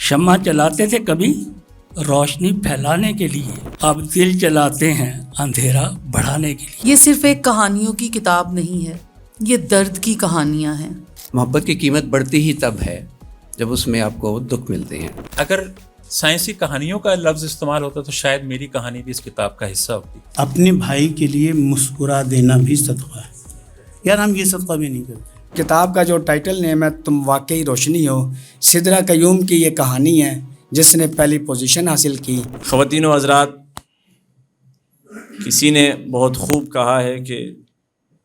شمع چلاتے تھے کبھی روشنی پھیلانے کے لیے، اب دل چلاتے ہیں اندھیرا بڑھانے کے لیے۔ یہ صرف ایک کہانیوں کی کتاب نہیں ہے، یہ درد کی کہانیاں ہیں۔ محبت کی قیمت بڑھتی ہی تب ہے جب اس میں آپ کو دکھ ملتے ہیں۔ اگر سائنسی کہانیوں کا لفظ استعمال ہوتا تو شاید میری کہانی بھی اس کتاب کا حصہ ہوتی۔ اپنے بھائی کے لیے مسکرا دینا بھی صدقہ ہے، یار ہم یہ صدقہ بھی نہیں کرتے۔ کتاب کا جو ٹائٹل نیم ہے تم واقعی روشنی ہو، سدرا قیوم کی یہ کہانی ہے جس نے پہلی پوزیشن حاصل کی۔ خواتین و حضرات، کسی نے بہت خوب کہا ہے کہ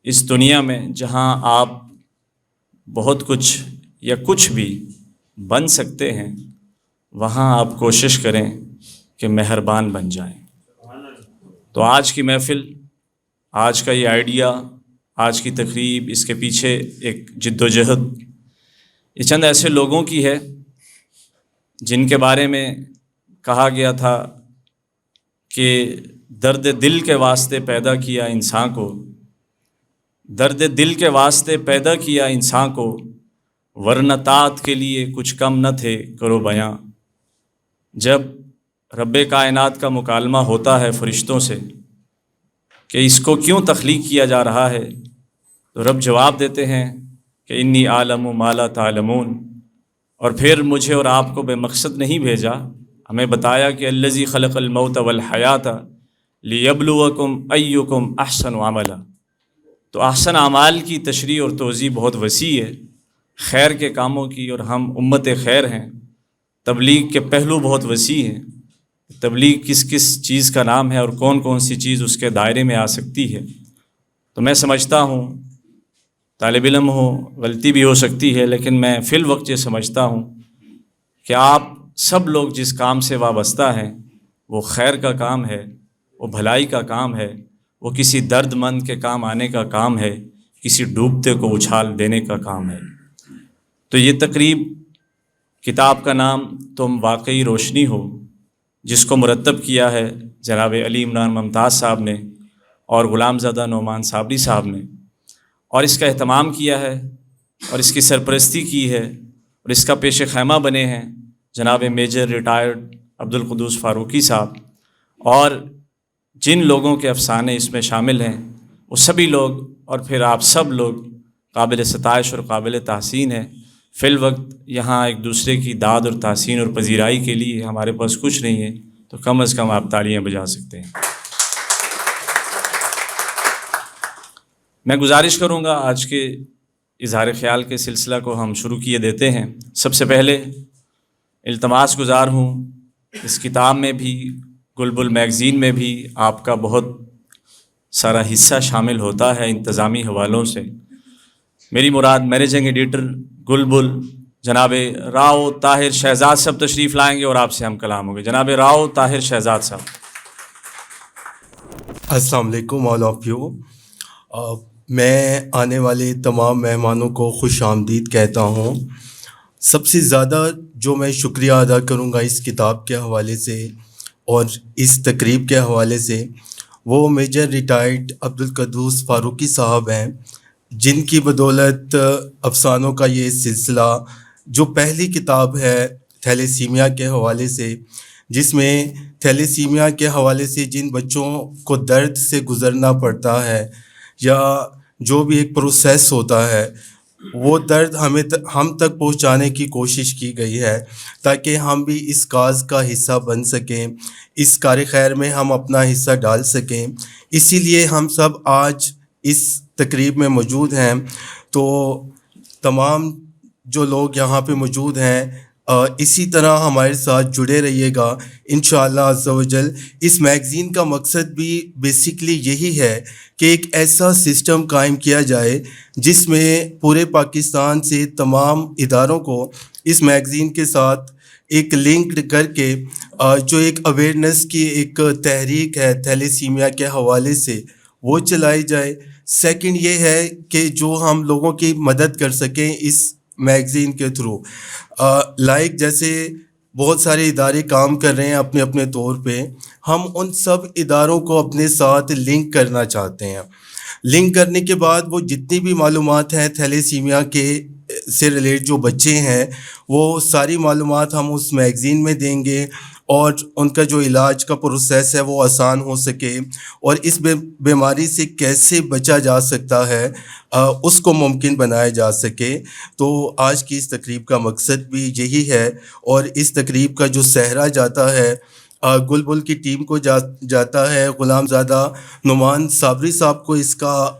اس دنیا میں جہاں آپ بہت کچھ یا کچھ بھی بن سکتے ہیں، وہاں آپ کوشش کریں کہ مہربان بن جائیں۔ تو آج کی محفل، آج کا یہ آئیڈیا، آج کی تقریب، اس کے پیچھے ایک جد و جہد یہ چند ایسے لوگوں کی ہے جن کے بارے میں کہا گیا تھا کہ درد دل کے واسطے پیدا کیا انسان کو، درد دل کے واسطے پیدا کیا انسان کو، ورنہ طاعت کے لیے کچھ کم نہ تھے کرو بیاں۔ جب رب کائنات کا مکالمہ ہوتا ہے فرشتوں سے کہ اس کو کیوں تخلیق کیا جا رہا ہے، تو رب جواب دیتے ہیں کہ انی عالم ما لا تعلمون، اور پھر مجھے اور آپ کو بے مقصد نہیں بھیجا، ہمیں بتایا کہ الذی خلق الموت والحیات لیبلوکم ایکم احسن عملا۔ تو احسن اعمال کی تشریح اور توضیح بہت وسیع ہے، خیر کے کاموں کی، اور ہم امت خیر ہیں۔ تبلیغ کے پہلو بہت وسیع ہیں، تبلیغ کس کس چیز کا نام ہے اور کون کون سی چیز اس کے دائرے میں آ سکتی ہے۔ تو میں سمجھتا ہوں، طالب علم ہو، غلطی بھی ہو سکتی ہے، لیکن میں فی الوقت یہ سمجھتا ہوں کہ آپ سب لوگ جس کام سے وابستہ ہیں وہ خیر کا کام ہے، وہ بھلائی کا کام ہے، وہ کسی درد مند کے کام آنے کا کام ہے، کسی ڈوبتے کو اچھال دینے کا کام ہے۔ تو یہ تقریب، کتاب کا نام تم واقعی روشنی ہو، جس کو مرتب کیا ہے جناب علی عمران ممتاز صاحب نے اور غلام زادہ نعمان صابری صاحب نے، اور اس کا اہتمام کیا ہے اور اس کی سرپرستی کی ہے اور اس کا پیش خیمہ بنے ہیں جناب میجر ریٹائرڈ عبدالقدوس فاروقی صاحب، اور جن لوگوں کے افسانے اس میں شامل ہیں وہ سبھی لوگ اور پھر آپ سب لوگ قابل ستائش اور قابل تحسین ہیں۔ فی الوقت یہاں ایک دوسرے کی داد اور تحسین اور پذیرائی کے لیے ہمارے پاس کچھ نہیں ہے، تو کم از کم آپ تالیاں بجا سکتے ہیں۔ میں گزارش کروں گا، آج کے اظہار خیال کے سلسلہ کو ہم شروع کیے دیتے ہیں۔ سب سے پہلے التماس گزار ہوں، اس کتاب میں بھی، گلبل میگزین میں بھی آپ کا بہت سارا حصہ شامل ہوتا ہے انتظامی حوالوں سے۔ میری مراد مینیجنگ ایڈیٹر گلبل جناب راؤ طاہر شہزاد صاحب تشریف لائیں گے اور آپ سے ہم کلام ہوں گے۔ جناب راؤ طاہر شہزاد صاحب۔ السلام علیکم آل آف یو۔ میں آنے والے تمام مہمانوں کو خوش آمدید کہتا ہوں۔ سب سے زیادہ جو میں شکریہ ادا کروں گا اس کتاب کے حوالے سے اور اس تقریب کے حوالے سے، وہ میجر ریٹائرڈ عبدالقدوس فاروقی صاحب ہیں، جن کی بدولت افسانوں کا یہ سلسلہ، جو پہلی کتاب ہے تھیلیسیمیا کے حوالے سے، جس میں تھیلیسیمیا کے حوالے سے جن بچوں کو درد سے گزرنا پڑتا ہے یا جو بھی ایک پروسیس ہوتا ہے، وہ درد ہم تک پہنچانے کی کوشش کی گئی ہے تاکہ ہم بھی اس کاز کا حصہ بن سکیں، اس کار خیر میں ہم اپنا حصہ ڈال سکیں۔ اسی لیے ہم سب آج اس تقریب میں موجود ہیں۔ تو تمام جو لوگ یہاں پہ موجود ہیں، اسی طرح ہمارے ساتھ جڑے رہیے گا انشاءاللہ عز و جل۔ اس میگزین کا مقصد بھی بیسکلی یہی ہے کہ ایک ایسا سسٹم قائم کیا جائے جس میں پورے پاکستان سے تمام اداروں کو اس میگزین کے ساتھ ایک لنکڈ کر کے جو ایک اویئرنیس کی ایک تحریک ہے تھیلیسیمیا کے حوالے سے، وہ چلائی جائے۔ سیکنڈ یہ ہے کہ جو ہم لوگوں کی مدد کر سکیں اس میگزین کے تھرو، لائک جیسے بہت سارے ادارے کام کر رہے ہیں اپنے اپنے طور پہ، ہم ان سب اداروں کو اپنے ساتھ لنک کرنا چاہتے ہیں۔ لنک کرنے کے بعد وہ جتنی بھی معلومات ہیں تھیلیسیمیا کے سے ریلیٹ جو بچے ہیں وہ ساری معلومات ہم اس میگزین میں دیں گے، اور ان کا جو علاج کا پروسیس ہے وہ آسان ہو سکے، اور اس بیماری سے کیسے بچا جا سکتا ہے اس کو ممکن بنایا جا سکے۔ تو آج کی اس تقریب کا مقصد بھی یہی ہے، اور اس تقریب کا جو سہرا جاتا ہے گلبل کی ٹیم کو جاتا ہے، غلام زادہ نعمان صابری صاحب کو اس کا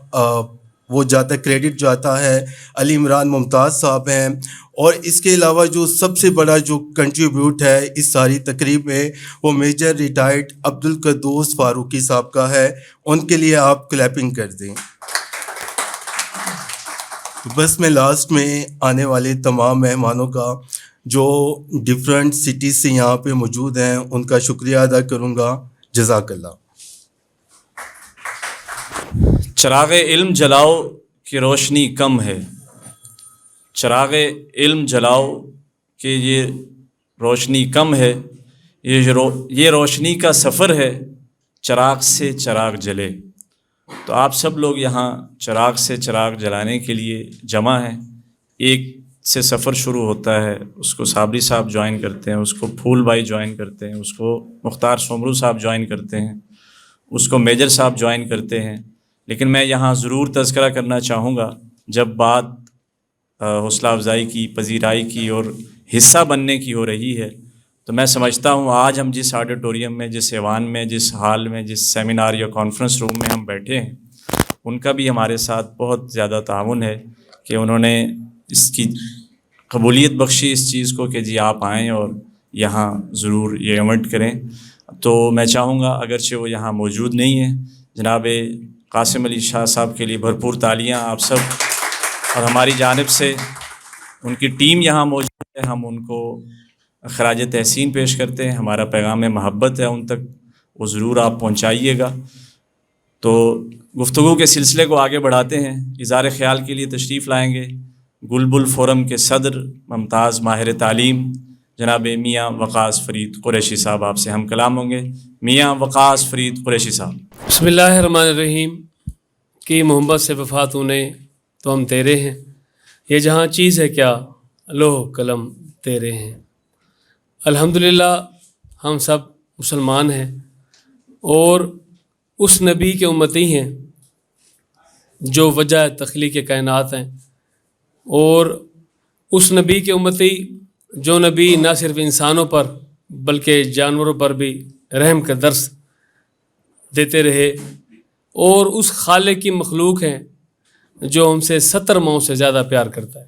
وہ جاتا ہے، کریڈٹ جاتا ہے، علی عمران ممتاز صاحب ہیں، اور اس کے علاوہ جو سب سے بڑا جو کنٹریبیوٹ ہے اس ساری تقریب میں وہ میجر ریٹائرڈ عبدالقدوس فاروقی صاحب کا ہے۔ ان کے لیے آپ کلیپنگ کر دیں۔ بس میں لاسٹ میں آنے والے تمام مہمانوں کا جو ڈفرینٹ سٹیز سے یہاں پہ موجود ہیں ان کا شکریہ ادا کروں گا۔ جزاک اللہ۔ چراغ علم جلاؤ کہ روشنی کم ہے، چراغ علم جلاؤ کہ یہ روشنی کم ہے، یہ روشنی کا سفر ہے، چراغ سے چراغ جلے۔ تو آپ سب لوگ یہاں چراغ سے چراغ جلانے کے لیے جمع ہیں۔ ایک سے سفر شروع ہوتا ہے، اس کو صابری صاحب جوائن کرتے ہیں، اس کو پھول بھائی جوائن کرتے ہیں، اس کو مختار سومرو صاحب جوائن کرتے ہیں، اس کو میجر صاحب جوائن کرتے ہیں۔ لیکن میں یہاں ضرور تذکرہ کرنا چاہوں گا، جب بات حوصلہ افزائی کی، پذیرائی کی اور حصہ بننے کی ہو رہی ہے، تو میں سمجھتا ہوں آج ہم جس آڈیٹوریم میں، جس ایوان میں، جس ہال میں، جس سیمینار یا کانفرنس روم میں ہم بیٹھے ہیں، ان کا بھی ہمارے ساتھ بہت زیادہ تعاون ہے کہ انہوں نے اس کی قبولیت بخشی اس چیز کو کہ جی آپ آئیں اور یہاں ضرور یہ ایونٹ کریں۔ تو میں چاہوں گا، اگرچہ وہ یہاں موجود نہیں ہیں، جناب قاسم علی شاہ صاحب کے لیے بھرپور تالیاں آپ سب، اور ہماری جانب سے ان کی ٹیم یہاں موجود ہے، ہم ان کو خراج تحسین پیش کرتے ہیں۔ ہمارا پیغام محبت ہے ان تک، وہ ضرور آپ پہنچائیے گا۔ تو گفتگو کے سلسلے کو آگے بڑھاتے ہیں۔ اظہار خیال کے لیے تشریف لائیں گے گلبل فورم کے صدر ممتاز ماہر تعلیم جناب میاں وقاص فرید قریشی صاحب، آپ سے ہم کلام ہوں گے۔ میاں وقاص فرید قریشی صاحب۔ بسم اللہ الرحمن الرحیم۔ کی محبت سے وفات انہیں تو ہم تیرے ہیں، یہ جہاں چیز ہے کیا لوح قلم تیرے ہیں۔ الحمدللہ ہم سب مسلمان ہیں اور اس نبی کے امتی ہیں جو وجہ تخلیق کائنات ہیں، اور اس نبی کے امتی جو نبی نہ صرف انسانوں پر بلکہ جانوروں پر بھی رحم کا درس دیتے رہے، اور اس خالق کی مخلوق ہیں جو ہم سے 70 ماؤں سے زیادہ پیار کرتا ہے،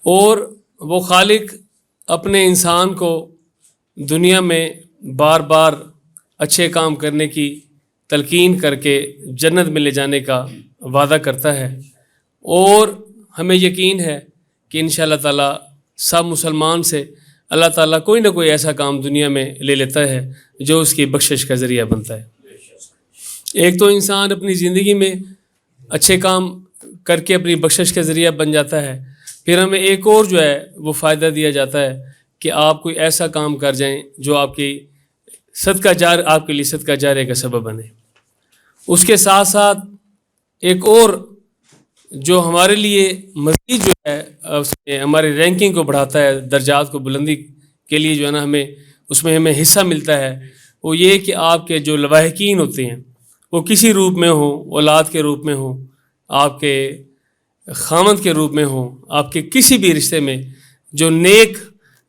اور وہ خالق اپنے انسان کو دنیا میں بار بار اچھے کام کرنے کی تلقین کر کے جنت میں لے جانے کا وعدہ کرتا ہے، اور ہمیں یقین ہے کہ انشاءاللہ تعالیٰ سب مسلمان سے اللہ تعالیٰ کوئی نہ کوئی ایسا کام دنیا میں لے لیتا ہے جو اس کی بخشش کا ذریعہ بنتا ہے۔ ایک تو انسان اپنی زندگی میں اچھے کام کر کے اپنی بخشش کا ذریعہ بن جاتا ہے، پھر ہمیں ایک اور جو ہے وہ فائدہ دیا جاتا ہے کہ آپ کوئی ایسا کام کر جائیں جو آپ کے لیے صدقہ جاریہ کا سبب بنے۔ اس کے ساتھ ساتھ ایک اور جو ہمارے لیے مزید جو ہے ہماری رینکنگ کو بڑھاتا ہے، درجات کو بلندی کے لیے جو ہے نا ہمیں حصہ ملتا ہے، وہ یہ کہ آپ کے جو لواحقین ہوتے ہیں وہ کسی روپ میں ہوں، اولاد کے روپ میں ہوں، آپ کے خامند کے روپ میں ہوں، آپ کے کسی بھی رشتے میں جو نیک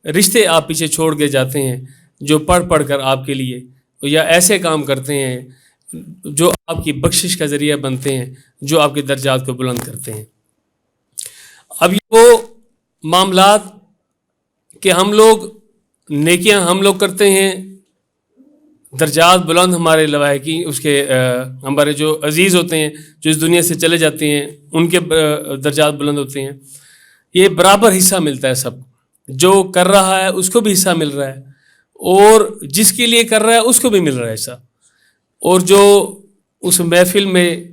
رشتے آپ پیچھے چھوڑ کے جاتے ہیں، جو پڑھ کر آپ کے لیے یا ایسے کام کرتے ہیں جو آپ کی بخشش کا ذریعہ بنتے ہیں، جو آپ کے درجات کو بلند کرتے ہیں۔ اب یہ وہ معاملات کہ ہم لوگ نیکیاں ہم لوگ کرتے ہیں، درجات بلند ہمارے لواحقین اس کے ہمارے جو عزیز ہوتے ہیں جو اس دنیا سے چلے جاتے ہیں ان کے درجات بلند ہوتے ہیں، یہ برابر حصہ ملتا ہے سب، جو کر رہا ہے اس کو بھی حصہ مل رہا ہے اور جس کے لیے کر رہا ہے اس کو بھی مل رہا ہے حصہ، اور جو اس محفل میں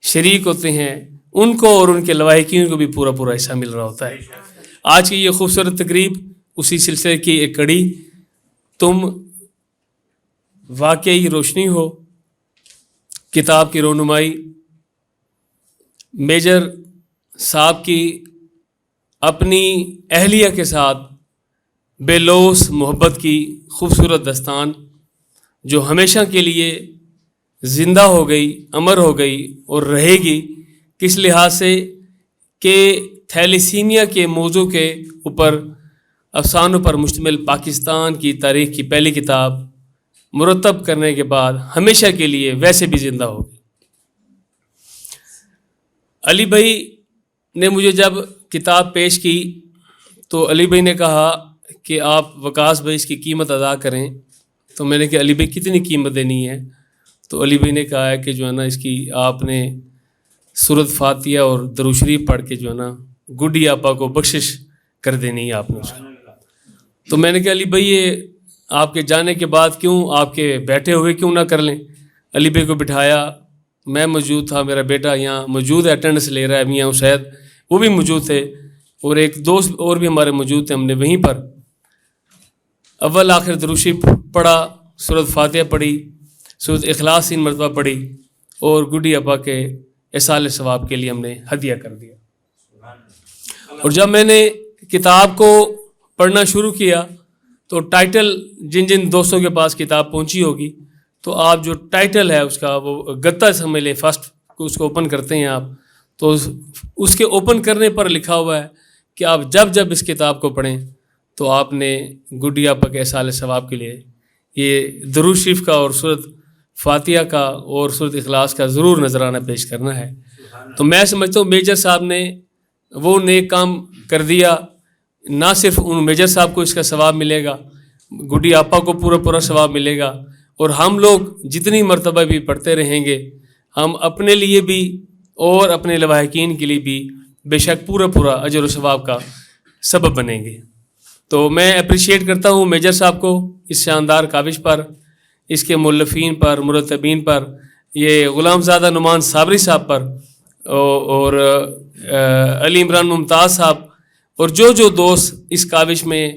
شریک ہوتے ہیں ان کو اور ان کے لواحقین کو بھی پورا حصہ مل رہا ہوتا ہے۔ آج کی یہ خوبصورت تقریب اسی سلسلے کی ایک کڑی، تم واقعی روشنی ہو، کتاب کی رونمائی میجر صاحب کی اپنی اہلیہ کے ساتھ بے لوث محبت کی خوبصورت داستان جو ہمیشہ کے لیے زندہ ہو گئی، امر ہو گئی اور رہے گی، کس لحاظ سے کہ تھیلیسیمیا کے موضوع کے اوپر افسانوں پر مشتمل پاکستان کی تاریخ کی پہلی کتاب مرتب کرنے کے بعد ہمیشہ کے لیے ویسے بھی زندہ ہو گئی۔ علی بھائی نے مجھے جب کتاب پیش کی تو علی بھائی نے کہا کہ آپ وکاس بھائی اس کی قیمت ادا کریں، تو میں نے کہا علی بھائی کتنی قیمت دینی ہے؟ تو علی بھائی نے کہا ہے کہ جو ہے نا اس کی آپ نے سورۃ فاتحہ اور درود شریف پڑھ کے جو ہے نا گڈی آپا کو بخشش کر دینی ہے آپ نے اس کو۔ تو میں نے کہا علی بھائی یہ آپ کے جانے کے بعد کیوں آپ کے بیٹھے ہوئے کیوں نہ کر لیں؟ علی بھائی کو بٹھایا، میں موجود تھا، میرا بیٹا یہاں موجود ہے، اٹینڈنس لے رہا ہے، میاں اسید وہ بھی موجود تھے، اور ایک دوست اور بھی ہمارے موجود تھے۔ ہم نے وہیں پر اول آخر درود شریف پڑھا، سورۃ فاتحہ پڑھی، سورۃ اخلاص 3 مرتبہ پڑھی، اور گڈی ابا کے اصال ثواب کے لیے ہم نے ہدیہ کر دیا۔ اور جب میں نے کتاب کو پڑھنا شروع کیا تو ٹائٹل جن جن دوستوں کے پاس کتاب پہنچی ہوگی تو آپ جو ٹائٹل ہے اس کا وہ گتا سمجھ لیں، فرسٹ اس کو اوپن کرتے ہیں آپ، تو اس کے اوپن کرنے پر لکھا ہوا ہے کہ آپ جب اس کتاب کو پڑھیں تو آپ نے گڈی آپا کے اصال ثواب کے لیے یہ درود شریف کا اور سورۃ فاتحہ کا اور سورۃ اخلاص کا ضرور نذرانہ پیش کرنا ہے۔ تو میں سمجھتا ہوں میجر صاحب نے وہ نیک کام کر دیا، نہ صرف ان میجر صاحب کو اس کا ثواب ملے گا، گڈی آپا کو پورا ثواب ملے گا، اور ہم لوگ جتنی مرتبہ بھی پڑھتے رہیں گے ہم اپنے لیے بھی اور اپنے لواحقین کے لیے بھی بے شک پورا اجر و ثواب کا سبب بنیں گے۔ تو میں اپریشیٹ کرتا ہوں میجر صاحب کو اس شاندار کاوش پر، اس کے مؤلفین پر، مرتبین پر، یہ غلام زادہ نعمان صابری صاحب پر، اور علی عمران ممتاز صاحب، اور جو دوست اس کاوش میں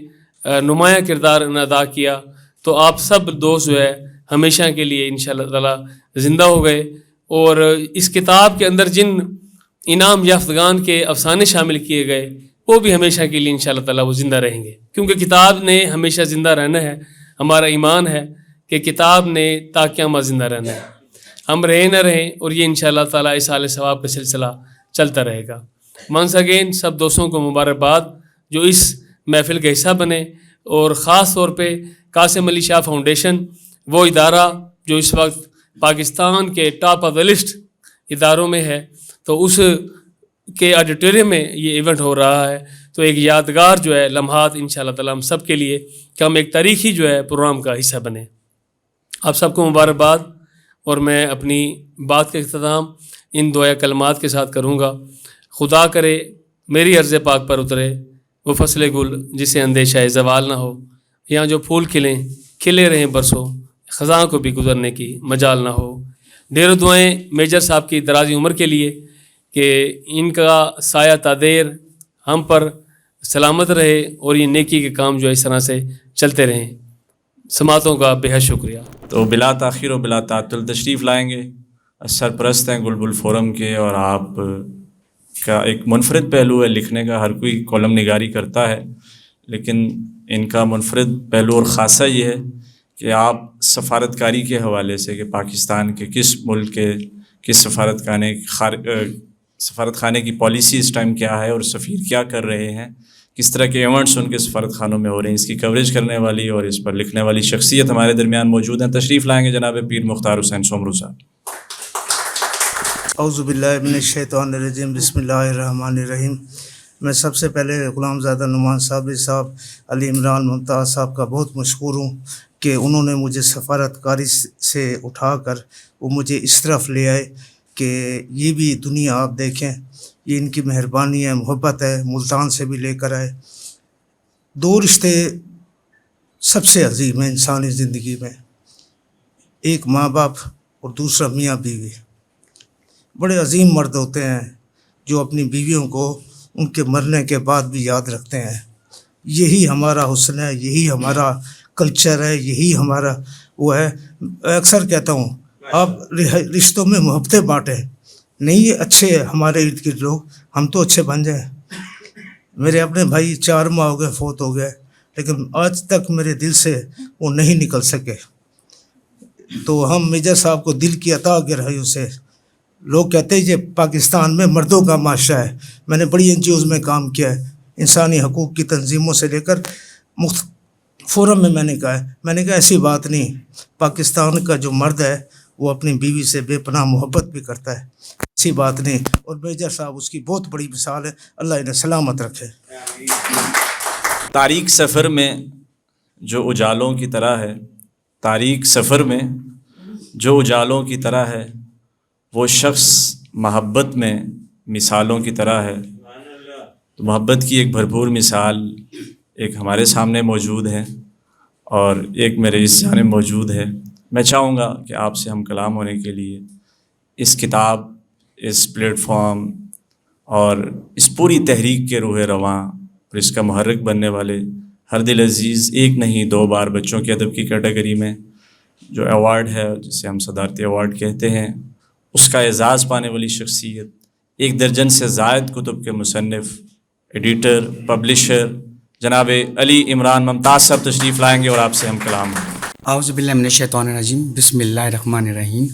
نمایاں کردار ادا کیا، تو آپ سب دوست جو ہے ہمیشہ کے لیے انشاءاللہ تعالی زندہ ہو گئے، اور اس کتاب کے اندر جن انعام یافتگان کے افسانے شامل کیے گئے وہ بھی ہمیشہ کے لیے انشاءاللہ تعالی وہ زندہ رہیں گے، کیونکہ کتاب نے ہمیشہ زندہ رہنا ہے۔ ہمارا ایمان ہے کہ کتاب نے تا قیامت زندہ رہنا ہے، ہم رہیں نہ رہیں، اور یہ انشاءاللہ تعالی اصال ثواب کا سلسلہ چلتا رہے گا۔ ونس اگین سب دوستوں کو مبارکباد جو اس محفل کا حصہ بنے، اور خاص طور پہ قاسم علی شاہ فاؤنڈیشن، وہ ادارہ جو اس وقت پاکستان کے ٹاپ آف دا لسٹ اداروں میں ہے، تو اس کے آڈیٹوریم میں یہ ایونٹ ہو رہا ہے، تو ایک یادگار جو ہے لمحات انشاءاللہ تعالی ہم سب کے لیے کہ ہم ایک تاریخی جو ہے پروگرام کا حصہ بنے۔ آپ سب کو مبارکباد، اور میں اپنی بات کا اختتام ان دعا کلمات کے ساتھ کروں گا۔ خدا کرے میری عرض پاک پر اترے وہ فصل گل جسے اندیشہ زوال نہ ہو، یہاں جو پھول کھلے رہیں برسوں، خزاں کو بھی گزرنے کی مجال نہ ہو۔ ڈھیروں دعائیں میجر صاحب کی درازی عمر کے لیے کہ ان کا سایہ تادیر ہم پر سلامت رہے، اور یہ نیکی کے کام جو اس طرح سے چلتے رہیں۔ سماعتوں کا بے حد شکریہ۔ تو بلا تاخیر و بلا تعطل تشریف لائیں گے سرپرست ہیں گلبل فورم کے، اور آپ کا ایک منفرد پہلو ہے لکھنے کا، ہر کوئی کالم نگاری کرتا ہے، لیکن ان کا منفرد پہلو اور خاصہ یہ ہے کہ آپ سفارتکاری کے حوالے سے کہ پاکستان کے کس ملک کے کس سفارت خانے کی پالیسی اس ٹائم کیا ہے، اور سفیر کیا کر رہے ہیں، کس طرح کے ایونٹس ان کے سفارت خانوں میں ہو رہے ہیں، اس کی کوریج کرنے والی اور اس پر لکھنے والی شخصیت ہمارے درمیان موجود ہیں۔ تشریف لائیں گے جناب پیر مختار حسین سومرو صاحب۔ اعوذ باللہ من الشیطان الرجیم، بسم اللہ الرحمن الرحیم۔ میں سب سے پہلے غلام زادہ نعمان صابری صاحب، علی عمران ممتاز صاحب کا بہت مشکور ہوں کہ انہوں نے مجھے سفارتکاری سے اٹھا کر وہ مجھے اس طرف لے آئے کہ یہ بھی دنیا آپ دیکھیں، یہ ان کی مہربانی ہے، محبت ہے، ملتان سے بھی لے کر آئے۔ دو رشتے سب سے عظیم ہیں انسانی زندگی میں، ایک ماں باپ اور دوسرا میاں بیوی۔ بڑے عظیم مرد ہوتے ہیں جو اپنی بیویوں کو ان کے مرنے کے بعد بھی یاد رکھتے ہیں۔ یہی ہمارا حسن ہے، یہی ہمارا کلچر ہے، یہی ہمارا وہ ہے۔ اکثر کہتا ہوں آپ رشتوں میں محبتیں بانٹیں، نہیں یہ اچھے ہمارے ارد گرد لوگ، ہم تو اچھے بن جائیں۔ میرے اپنے بھائی 4 ماہ ہو گئے فوت ہو گئے، لیکن آج تک میرے دل سے وہ نہیں نکل سکے. تو ہم میجر صاحب کو دل کی عطا گہرائیوں سے، لوگ کہتے ہیں کہ پاکستان میں مردوں کا معاشرہ ہے. میں نے بڑی NGOs میں کام کیا ہے، انسانی حقوق کی تنظیموں سے لے کر فورم میں میں نے کہا ایسی بات نہیں. پاکستان کا جو مرد ہے وہ اپنی بیوی سے بے پناہ محبت بھی کرتا ہے، ایسی بات نہیں. اور میجر صاحب اس کی بہت بڑی مثال ہے. اللہ انہیں سلامت رکھے. تاریک سفر میں جو اجالوں کی طرح ہے، تاریک سفر میں جو اجالوں کی طرح ہے، وہ شخص محبت میں مثالوں کی طرح ہے. تو محبت کی ایک بھرپور مثال ایک ہمارے سامنے موجود ہے اور ایک میرے اس جانب موجود ہے. میں چاہوں گا کہ آپ سے ہم کلام ہونے کے لیے اس کتاب، اس پلیٹ فارم اور اس پوری تحریک کے روح رواں اور اس کا محرک بننے والے ہر دل عزیز، ایک نہیں 2 بار بچوں کے ادب کی کیٹیگری میں جو ایوارڈ ہے جسے ہم صدارتی ایوارڈ کہتے ہیں، اس کا اعزاز پانے والی شخصیت، 1 درجن سے زائد کتب کے مصنف، ایڈیٹر، پبلشر جناب علی عمران ممتاز صاحب تشریف لائیں گے اور آپ سے ہم کلام ہوں. اعوذ باللہ من الشیطان الرجیم، بسم اللہ الرحمن الرحیم.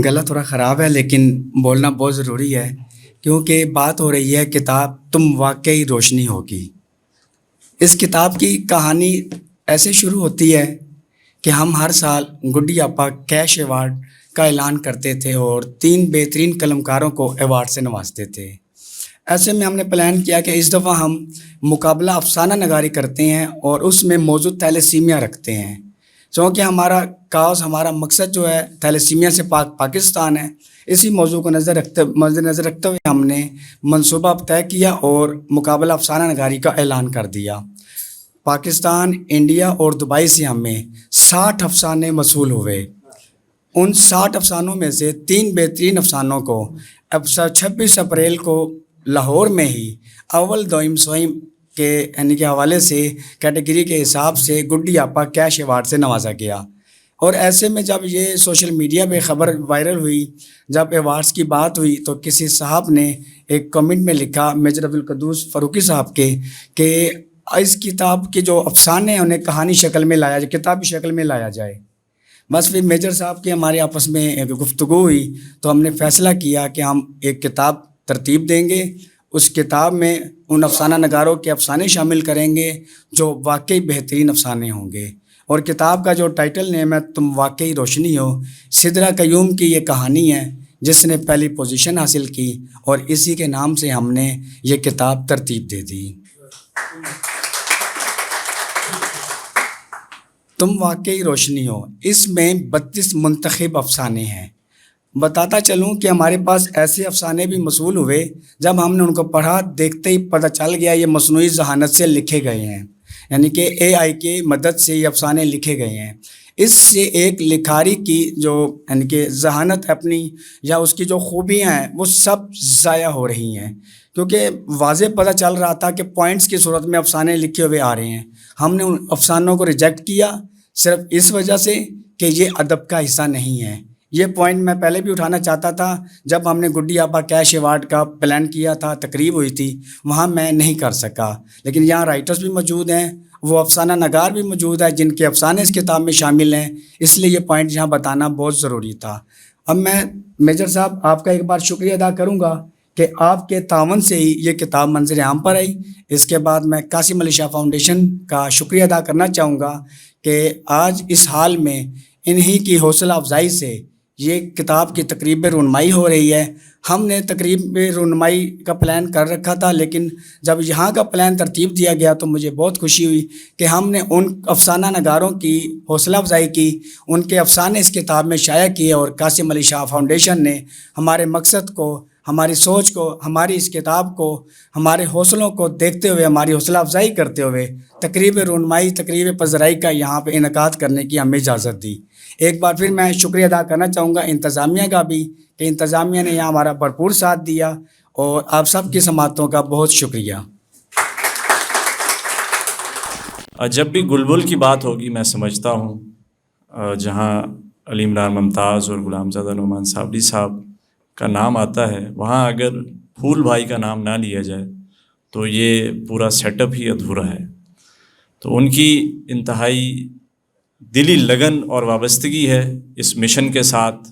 گلا تھوڑا خراب ہے لیکن بولنا بہت ضروری ہے، کیونکہ بات ہو رہی ہے کتاب تم واقعی روشنی ہوگی. اس کتاب کی کہانی ایسے شروع ہوتی ہے کہ ہم ہر سال گڈی آپا کیش ایوارڈ کا اعلان کرتے تھے اور 3 بہترین قلمکاروں کو ایوارڈ سے نوازتے تھے. ایسے میں ہم نے پلان کیا کہ اس دفعہ ہم مقابلہ افسانہ نگاری کرتے ہیں اور اس میں موضوع تھیلیسیمیا رکھتے ہیں، چونکہ ہمارا کاز، ہمارا مقصد جو ہے تھیلیسیمیا سے پاکستان ہے. اسی موضوع کو مد نظر رکھتے ہوئے ہم نے منصوبہ طے کیا اور مقابلہ افسانہ نگاری کا اعلان کر دیا. پاکستان، انڈیا اور دبئی سے ہمیں 60 افسانے موصول ہوئے. ان 60 افسانوں میں سے 3 بہترین افسانوں کو 26 اپریل کو لاہور میں ہی اول دوئم سوئم کے یعنی کہ حوالے سے کیٹیگری کے حساب سے گڈی آپا کیش ایوارڈ سے نوازا گیا. اور ایسے میں جب یہ سوشل میڈیا پہ خبر وائرل ہوئی، جب ایوارڈز کی بات ہوئی، تو کسی صاحب نے ایک کمنٹ میں لکھا میجر عبدالقدوس فاروقی صاحب کے کہ اس کتاب کے جو افسانے ہیں انہیں کہانی شکل میں لایا جائے، کتابی شکل میں لایا جائے. بس پھر میجر صاحب کی ہمارے آپس میں ایک گفتگو ہوئی تو ہم نے فیصلہ کیا کہ ہم ایک کتاب ترتیب دیں گے. اس کتاب میں ان افسانہ نگاروں کے افسانے شامل کریں گے جو واقعی بہترین افسانے ہوں گے. اور کتاب کا جو ٹائٹل نیم ہے تم واقعی روشنی ہو، سدرا قیوم کی یہ کہانی ہے جس نے پہلی پوزیشن حاصل کی اور اسی کے نام سے ہم نے یہ کتاب ترتیب دے دی. تم واقعی روشنی ہو، اس میں 32 منتخب افسانے ہیں. بتاتا چلوں کہ ہمارے پاس ایسے افسانے بھی موصول ہوئے جب ہم نے ان کو پڑھا، دیکھتے ہی پتہ چل گیا یہ مصنوعی ذہانت سے لکھے گئے ہیں، یعنی کہ AI کی مدد سے یہ افسانے لکھے گئے ہیں. اس سے ایک لکھاری کی جو یعنی کہ ذہانت اپنی یا اس کی جو خوبیاں ہیں وہ سب ضائع ہو رہی ہیں، کیونکہ واضح پتہ چل رہا تھا کہ پوائنٹس کی صورت میں افسانے لکھے ہوئے آ رہے ہیں. ہم نے ان افسانوں کو ریجیکٹ کیا صرف اس وجہ سے کہ یہ ادب کا حصہ نہیں ہے. یہ پوائنٹ میں پہلے بھی اٹھانا چاہتا تھا جب ہم نے گڈی آپا کیش ایوارڈ کا پلان کیا تھا، تقریب ہوئی تھی، وہاں میں نہیں کر سکا. لیکن یہاں رائٹرز بھی موجود ہیں، وہ افسانہ نگار بھی موجود ہے جن کے افسانے اس کتاب میں شامل ہیں، اس لیے یہ پوائنٹ یہاں بتانا بہت ضروری تھا. اب میں میجر صاحب آپ کا ایک بار شکریہ ادا کروں گا کہ آپ کے تعاون سے ہی یہ کتاب منظر عام پر آئی. اس کے بعد میں قاسم علی شاہ فاؤنڈیشن کا شکریہ ادا کرنا چاہوں گا کہ آج اس حال میں انہی کی حوصلہ افزائی سے یہ کتاب کی تقریب رونمائی ہو رہی ہے. ہم نے تقریب رونمائی کا پلان کر رکھا تھا، لیکن جب یہاں کا پلان ترتیب دیا گیا تو مجھے بہت خوشی ہوئی کہ ہم نے ان افسانہ نگاروں کی حوصلہ افزائی کی، ان کے افسانے اس کتاب میں شائع کیے، اور قاسم علی شاہ فاؤنڈیشن نے ہمارے مقصد کو، ہماری سوچ کو، ہماری اس کتاب کو، ہمارے حوصلوں کو دیکھتے ہوئے، ہماری حوصلہ افزائی کرتے ہوئے تقریب رونمائی، تقریب پذیرائی کا یہاں پہ انعقاد کرنے کی ہمیں اجازت دی. ایک بار پھر میں شکریہ ادا کرنا چاہوں گا انتظامیہ کا بھی کہ انتظامیہ نے یہاں ہمارا بھرپور ساتھ دیا، اور آپ سب کی سماعتوں کا بہت شکریہ. جب بھی گلبل کی بات ہوگی میں سمجھتا ہوں جہاں علی عمران ممتاز اور غلام زادہ نعمان صابری صاحب کا نام آتا ہے، وہاں اگر پھول بھائی کا نام نہ لیا جائے تو یہ پورا سیٹ اپ ہی ادھورا ہے. تو ان کی انتہائی دلی لگن اور وابستگی ہے اس مشن کے ساتھ،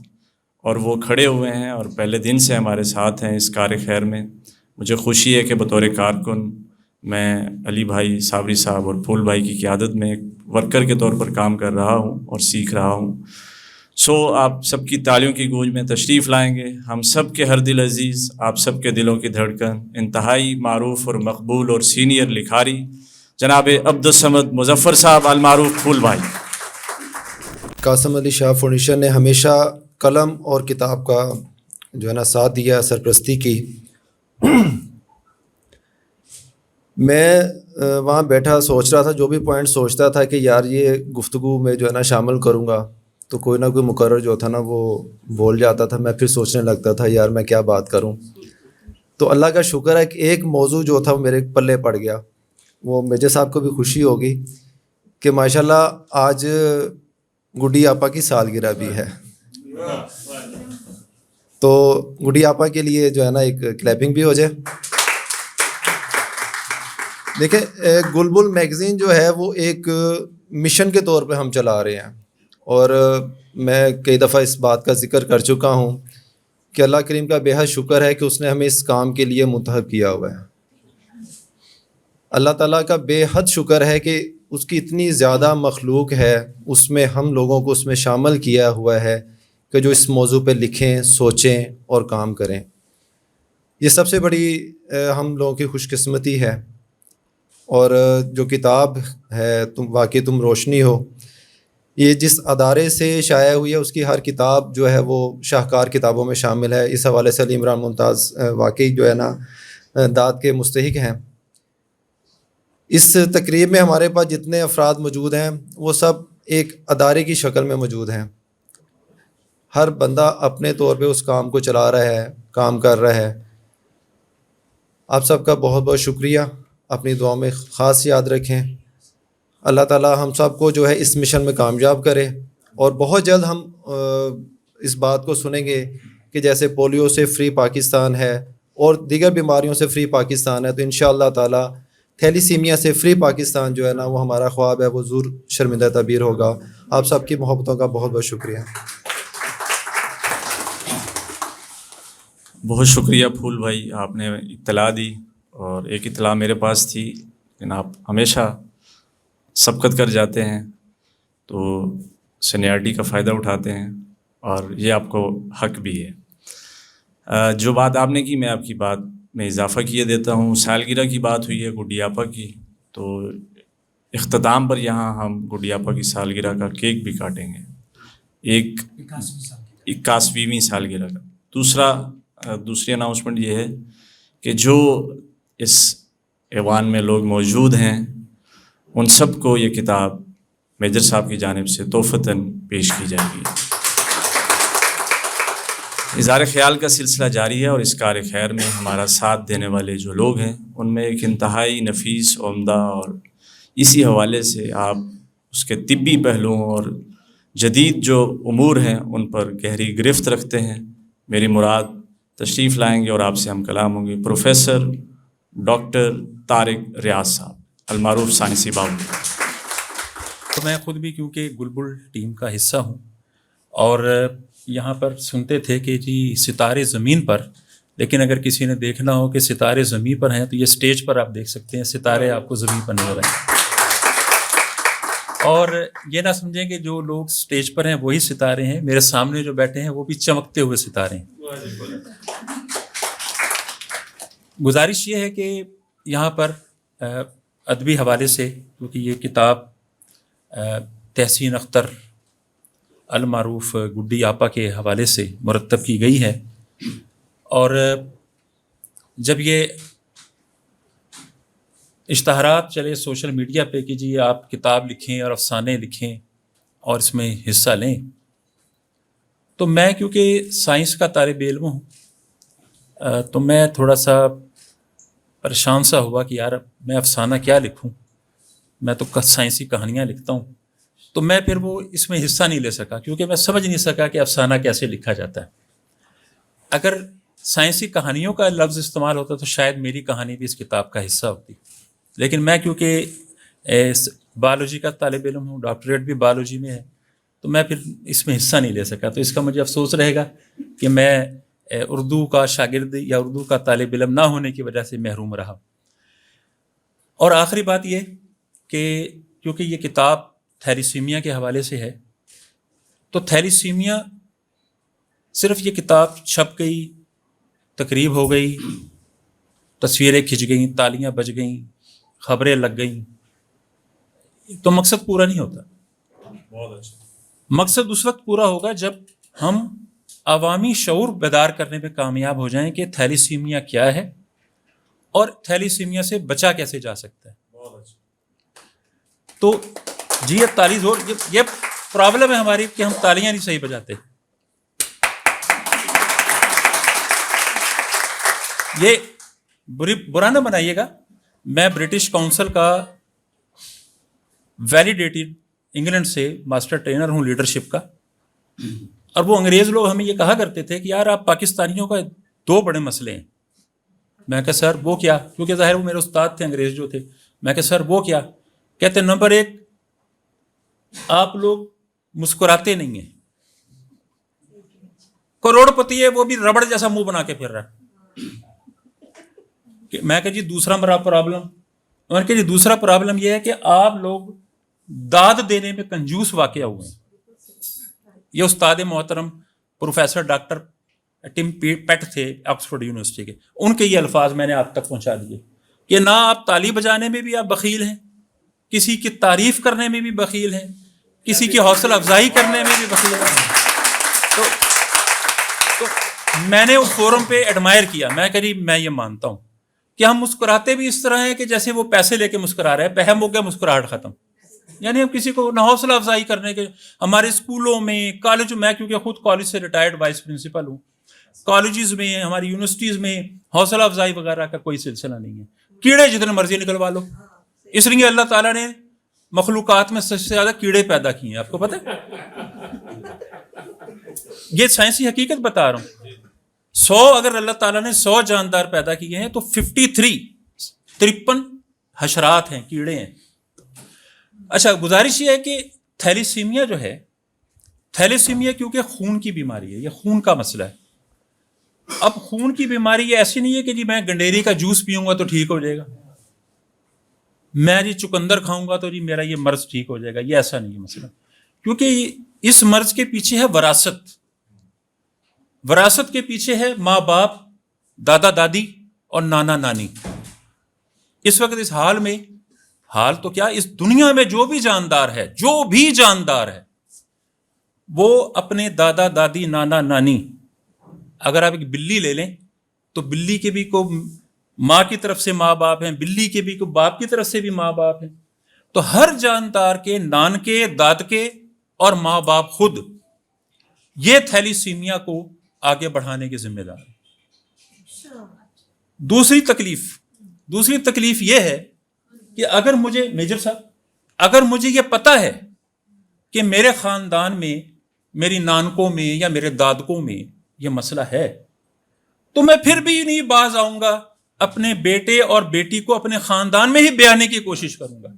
اور وہ کھڑے ہوئے ہیں اور پہلے دن سے ہمارے ساتھ ہیں اس کار خیر میں. مجھے خوشی ہے کہ بطور کارکن میں علی بھائی صابری صاحب اور پھول بھائی کی قیادت میں ایک ورکر کے طور پر کام کر رہا ہوں اور سیکھ رہا ہوں. آپ سب کی تالیوں کی گونج میں تشریف لائیں گے. ہم سب کے ہر دل عزیز، آپ سب کے دلوں کی دھڑکن، انتہائی معروف اور مقبول اور سینئر لکھاری جناب عبدالصمد مظفر صاحب المعروف پھول بھائی. قاسم علی شاہ فاؤنڈیشن نے ہمیشہ قلم اور کتاب کا جو ہے نا ساتھ دیا، سرپرستی کی. میں وہاں بیٹھا سوچ رہا تھا، جو بھی پوائنٹ سوچتا تھا کہ یار یہ گفتگو میں جو ہے نا شامل کروں گا، تو کوئی نہ کوئی مقرر جو تھا نا وہ بول جاتا تھا. میں پھر سوچنے لگتا تھا یار میں کیا بات کروں. تو اللہ کا شکر ہے کہ ایک موضوع جو تھا وہ میرے پلے پڑ گیا. وہ میجر صاحب کو بھی خوشی ہوگی کہ ماشاءاللہ آج گڈی آپا کی سالگرہ بھی ہے. تو گڈی آپا کے لیے جو ہے نا ایک کلیپنگ بھی ہو جائے. دیکھیں گلبل میگزین جو ہے وہ ایک مشن کے طور پہ ہم چلا رہے ہیں، اور میں کئی دفعہ اس بات کا ذکر کر چکا ہوں کہ اللہ کریم کا بے حد شکر ہے کہ اس نے ہمیں اس کام کے لیے منتخب کیا ہوا ہے. اللہ تعالیٰ کا بے حد شکر ہے کہ اس کی اتنی زیادہ مخلوق ہے، اس میں ہم لوگوں کو اس میں شامل کیا ہوا ہے کہ جو اس موضوع پہ لکھیں، سوچیں اور کام کریں. یہ سب سے بڑی ہم لوگوں کی خوش قسمتی ہے. اور جو کتاب ہے واقعی تم روشنی ہو، یہ جس ادارے سے شائع ہوئی ہے اس کی ہر کتاب جو ہے وہ شاہکار کتابوں میں شامل ہے. اس حوالے سے علی عمران ممتاز واقعی جو ہے نا داد کے مستحق ہیں. اس تقریب میں ہمارے پاس جتنے افراد موجود ہیں وہ سب ایک ادارے کی شکل میں موجود ہیں. ہر بندہ اپنے طور پہ اس کام کو چلا رہا ہے، کام کر رہا ہے. آپ سب کا بہت بہت شکریہ. اپنی دعا میں خاص یاد رکھیں. اللہ تعالیٰ ہم سب کو جو ہے اس مشن میں کامیاب کرے، اور بہت جلد ہم اس بات کو سنیں گے کہ جیسے پولیو سے فری پاکستان ہے اور دیگر بیماریوں سے فری پاکستان ہے، تو انشاءاللہ تعالیٰ تھیلیسیمیا سے فری پاکستان جو ہے نا وہ ہمارا خواب ہے، وہ ضرور شرمندہ تعبیر ہوگا. آپ سب کی محبتوں کا بہت بہت شکریہ. بہت شکریہ پھول بھائی، آپ نے اطلاع دی، اور ایک اطلاع میرے پاس تھی لیکن آپ ہمیشہ سبقت کر جاتے ہیں تو سینیارٹی کا فائدہ اٹھاتے ہیں، اور یہ آپ کو حق بھی ہے. جو بات آپ نے کی میں آپ کی بات میں اضافہ کیے دیتا ہوں. سالگرہ کی بات ہوئی ہے گڈی آپا کی، تو اختتام پر یہاں ہم گڈی آپا کی سالگرہ کا کیک بھی کاٹیں گے، ایک 81ویں سالگرہ کا. دوسری اناؤنسمنٹ یہ ہے کہ جو اس ایوان میں لوگ موجود ہیں ان سب کو یہ کتاب میجر صاحب کی جانب سے تحفتاً پیش کی جائے گی. اظہار خیال کا سلسلہ جاری ہے، اور اس کار خیر میں ہمارا ساتھ دینے والے جو لوگ ہیں ان میں ایک انتہائی نفیس، عمدہ، اور اسی حوالے سے آپ اس کے طبی پہلوؤں اور جدید جو امور ہیں ان پر گہری گرفت رکھتے ہیں. میری مراد تشریف لائیں گے اور آپ سے ہم کلام ہوں گے پروفیسر ڈاکٹر طارق ریاض صاحب المعروف سائنسی بابو. تو میں خود بھی کیونکہ گلبل ٹیم کا حصہ ہوں، اور یہاں پر سنتے تھے کہ جی ستارے زمین پر، لیکن اگر کسی نے دیکھنا ہو کہ ستارے زمین پر ہیں تو یہ سٹیج پر آپ دیکھ سکتے ہیں ستارے آپ کو زمین پر نظر آئیں. اور یہ نہ سمجھیں کہ جو لوگ سٹیج پر ہیں وہی ستارے ہیں، میرے سامنے جو بیٹھے ہیں وہ بھی چمکتے ہوئے ستارے ہیں. گزارش یہ ہے کہ یہاں پر ادبی حوالے سے، کیونکہ یہ کتاب تحسین اختر المعروف گڈی آپا کے حوالے سے مرتب کی گئی ہے، اور جب یہ اشتہارات چلے سوشل میڈیا پہ کہ جی آپ کتاب لکھیں اور افسانے لکھیں اور اس میں حصہ لیں، تو میں کیونکہ سائنس کا طالب علم ہوں تو میں تھوڑا سا پریشان سا ہوا کہ یار میں افسانہ کیا لکھوں، میں تو سائنسی کہانیاں لکھتا ہوں. تو میں پھر وہ اس میں حصہ نہیں لے سکا کیونکہ میں سمجھ نہیں سکا کہ افسانہ کیسے لکھا جاتا ہے. اگر سائنسی کہانیوں کا لفظ استعمال ہوتا تو شاید میری کہانی بھی اس کتاب کا حصہ ہوتی، لیکن میں کیونکہ بایولوجی کا طالب علم ہوں، ڈاکٹریٹ بھی بایولوجی میں ہے، تو میں پھر اس میں حصہ نہیں لے سکا، تو اس کا مجھے افسوس رہے گا کہ میں اردو کا شاگرد یا اردو کا طالب علم نہ ہونے کی وجہ سے محروم رہا۔ اور آخری بات یہ کہ کیونکہ یہ کتاب تھیلیسیمیا کے حوالے سے ہے، تو تھیلیسیمیا صرف یہ کتاب چھپ گئی، تقریب ہو گئی، تصویریں کھنچ گئیں، تالیاں بج گئیں، خبریں لگ گئیں، تو مقصد پورا نہیں ہوتا۔ بہت اچھا۔ مقصد اس وقت پورا ہوگا جب ہم عوامی شعور بیدار کرنے میں کامیاب ہو جائیں کہ تھیلیسیمیا کیا ہے اور تھیلیسیمیا سے بچا کیسے جا سکتا ہے۔ بہت اچھا۔ تو جی یہ تالی زور، یہ پرابلم ہے ہماری کہ ہم تالیاں نہیں صحیح بجاتے۔ یہ برا نہ بنائیے گا، میں برٹش کونسل کا ویلیڈیٹڈ انگلینڈ سے ماسٹر ٹرینر ہوں لیڈرشپ کا، اور وہ انگریز لوگ ہمیں یہ کہا کرتے تھے کہ یار آپ پاکستانیوں کا 2 بڑے مسئلے ہیں۔ میں کہا سر وہ کیا؟ کیونکہ ظاہر وہ میرے استاد تھے انگریز جو تھے۔ میں کہا سر وہ کیا؟ کہتے نمبر 1 آپ لوگ مسکراتے نہیں ہیں، کروڑ پتی ہے وہ بھی ربڑ جیسا منہ بنا کے پھر رہا ہے۔ میں کہا جی دوسرا پرابلم، میں نے کہا جی دوسرا پرابلم یہ ہے کہ آپ لوگ داد دینے میں کنجوس واقع ہوئے ہیں۔ یہ استاد محترم پروفیسر ڈاکٹر ٹم پیٹ تھے آکسفورڈ یونیورسٹی کے، ان کے یہ الفاظ میں نے آپ تک پہنچا دیے کہ نہ آپ تالی بجانے میں بھی آپ بخیل ہیں، کسی کی تعریف کرنے میں بھی بخیل ہیں، کسی کی حوصلہ افزائی کرنے میں بھی بخیل ہیں۔ تو میں نے اس فورم پہ ایڈمائر کیا، میں کہی میں یہ مانتا ہوں کہ ہم مسکراتے بھی اس طرح ہیں کہ جیسے وہ پیسے لے کے مسکرا رہے ہیں، بہم ہو گیا مسکراہٹ ختم۔ یعنی ہم کسی کو نہ حوصلہ افزائی کرنے کے، ہمارے اسکولوں میں، کالج میں کیونکہ خود کالج سے ریٹائرڈ وائس پرنسپل ہوں، کالجز میں، ہماری یونیورسٹیز میں حوصلہ افزائی وغیرہ کا کوئی سلسلہ نہیں ہے۔ کیڑے جتنے مرضی نکلوا لو، اس لیے اللہ تعالیٰ نے مخلوقات میں سب سے زیادہ کیڑے پیدا کیے ہیں، آپ کو پتہ ہے؟ یہ سائنسی حقیقت بتا رہا ہوں۔ 100 اگر اللہ تعالیٰ نے 100 جاندار پیدا کیے ہیں تو 53 حشرات ہیں، کیڑے ہیں۔ اچھا گزارش یہ ہے کہ تھیلیسیمیا جو ہے، تھیلیسیمیا کیونکہ خون کی بیماری ہے، یہ خون کا مسئلہ ہے۔ اب خون کی بیماری یہ ایسی نہیں ہے کہ جی میں گنڈیری کا جوس پیوں گا تو ٹھیک ہو جائے گا، میں جی چکندر کھاؤں گا تو جی میرا یہ مرض ٹھیک ہو جائے گا، یہ ایسا نہیں ہے مسئلہ۔ کیونکہ اس مرض کے پیچھے ہے وراثت، وراثت کے پیچھے ہے ماں باپ، دادا دادی اور نانا نانی۔ اس وقت اس حال میں، حال تو کیا اس دنیا میں جو بھی جاندار ہے وہ اپنے دادا دادی نانا نانی، اگر آپ ایک بلی لے لیں تو بلی کے بھی کو ماں کی طرف سے ماں باپ ہیں، بلی کے بھی کو باپ کی طرف سے بھی ماں باپ ہیں، تو ہر جاندار کے نانکے، دادکے اور ماں باپ خود یہ تھیلیسیمیا کو آگے بڑھانے کے ذمہ دار ہیں۔ دوسری تکلیف یہ ہے کہ اگر مجھے میجر صاحب، اگر مجھے یہ پتا ہے کہ میرے خاندان میں، میری نانکوں میں یا میرے دادکوں میں یہ مسئلہ ہے، تو میں پھر بھی نہیں باز آؤں گا، اپنے بیٹے اور بیٹی کو اپنے خاندان میں ہی بیانے کی کوشش کروں گا۔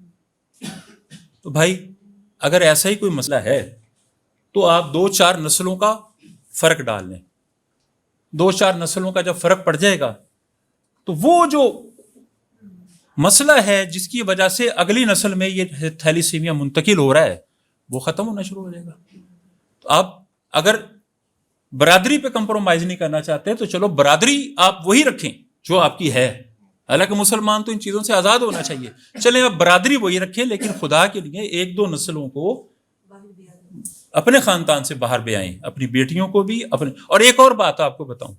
تو بھائی اگر ایسا ہی کوئی مسئلہ ہے تو آپ 2-4 نسلوں کا فرق ڈال لیں۔ 2-4 نسلوں کا جب فرق پڑ جائے گا تو وہ جو مسئلہ ہے جس کی وجہ سے اگلی نسل میں یہ تھیلیسیمیا منتقل ہو رہا ہے وہ ختم ہونا شروع ہو جائے گا۔ تو آپ اگر برادری پہ کمپرومائز نہیں کرنا چاہتے تو چلو برادری آپ وہی رکھیں جو آپ کی ہے، حالانکہ مسلمان تو ان چیزوں سے آزاد ہونا چاہیے، چلیں آپ برادری وہی رکھیں، لیکن خدا کے لیے 1-2 نسلوں کو اپنے خاندان سے باہر بھی آئیں، اپنی بیٹیوں کو بھی اپنے۔ اور ایک اور بات آپ کو بتاؤں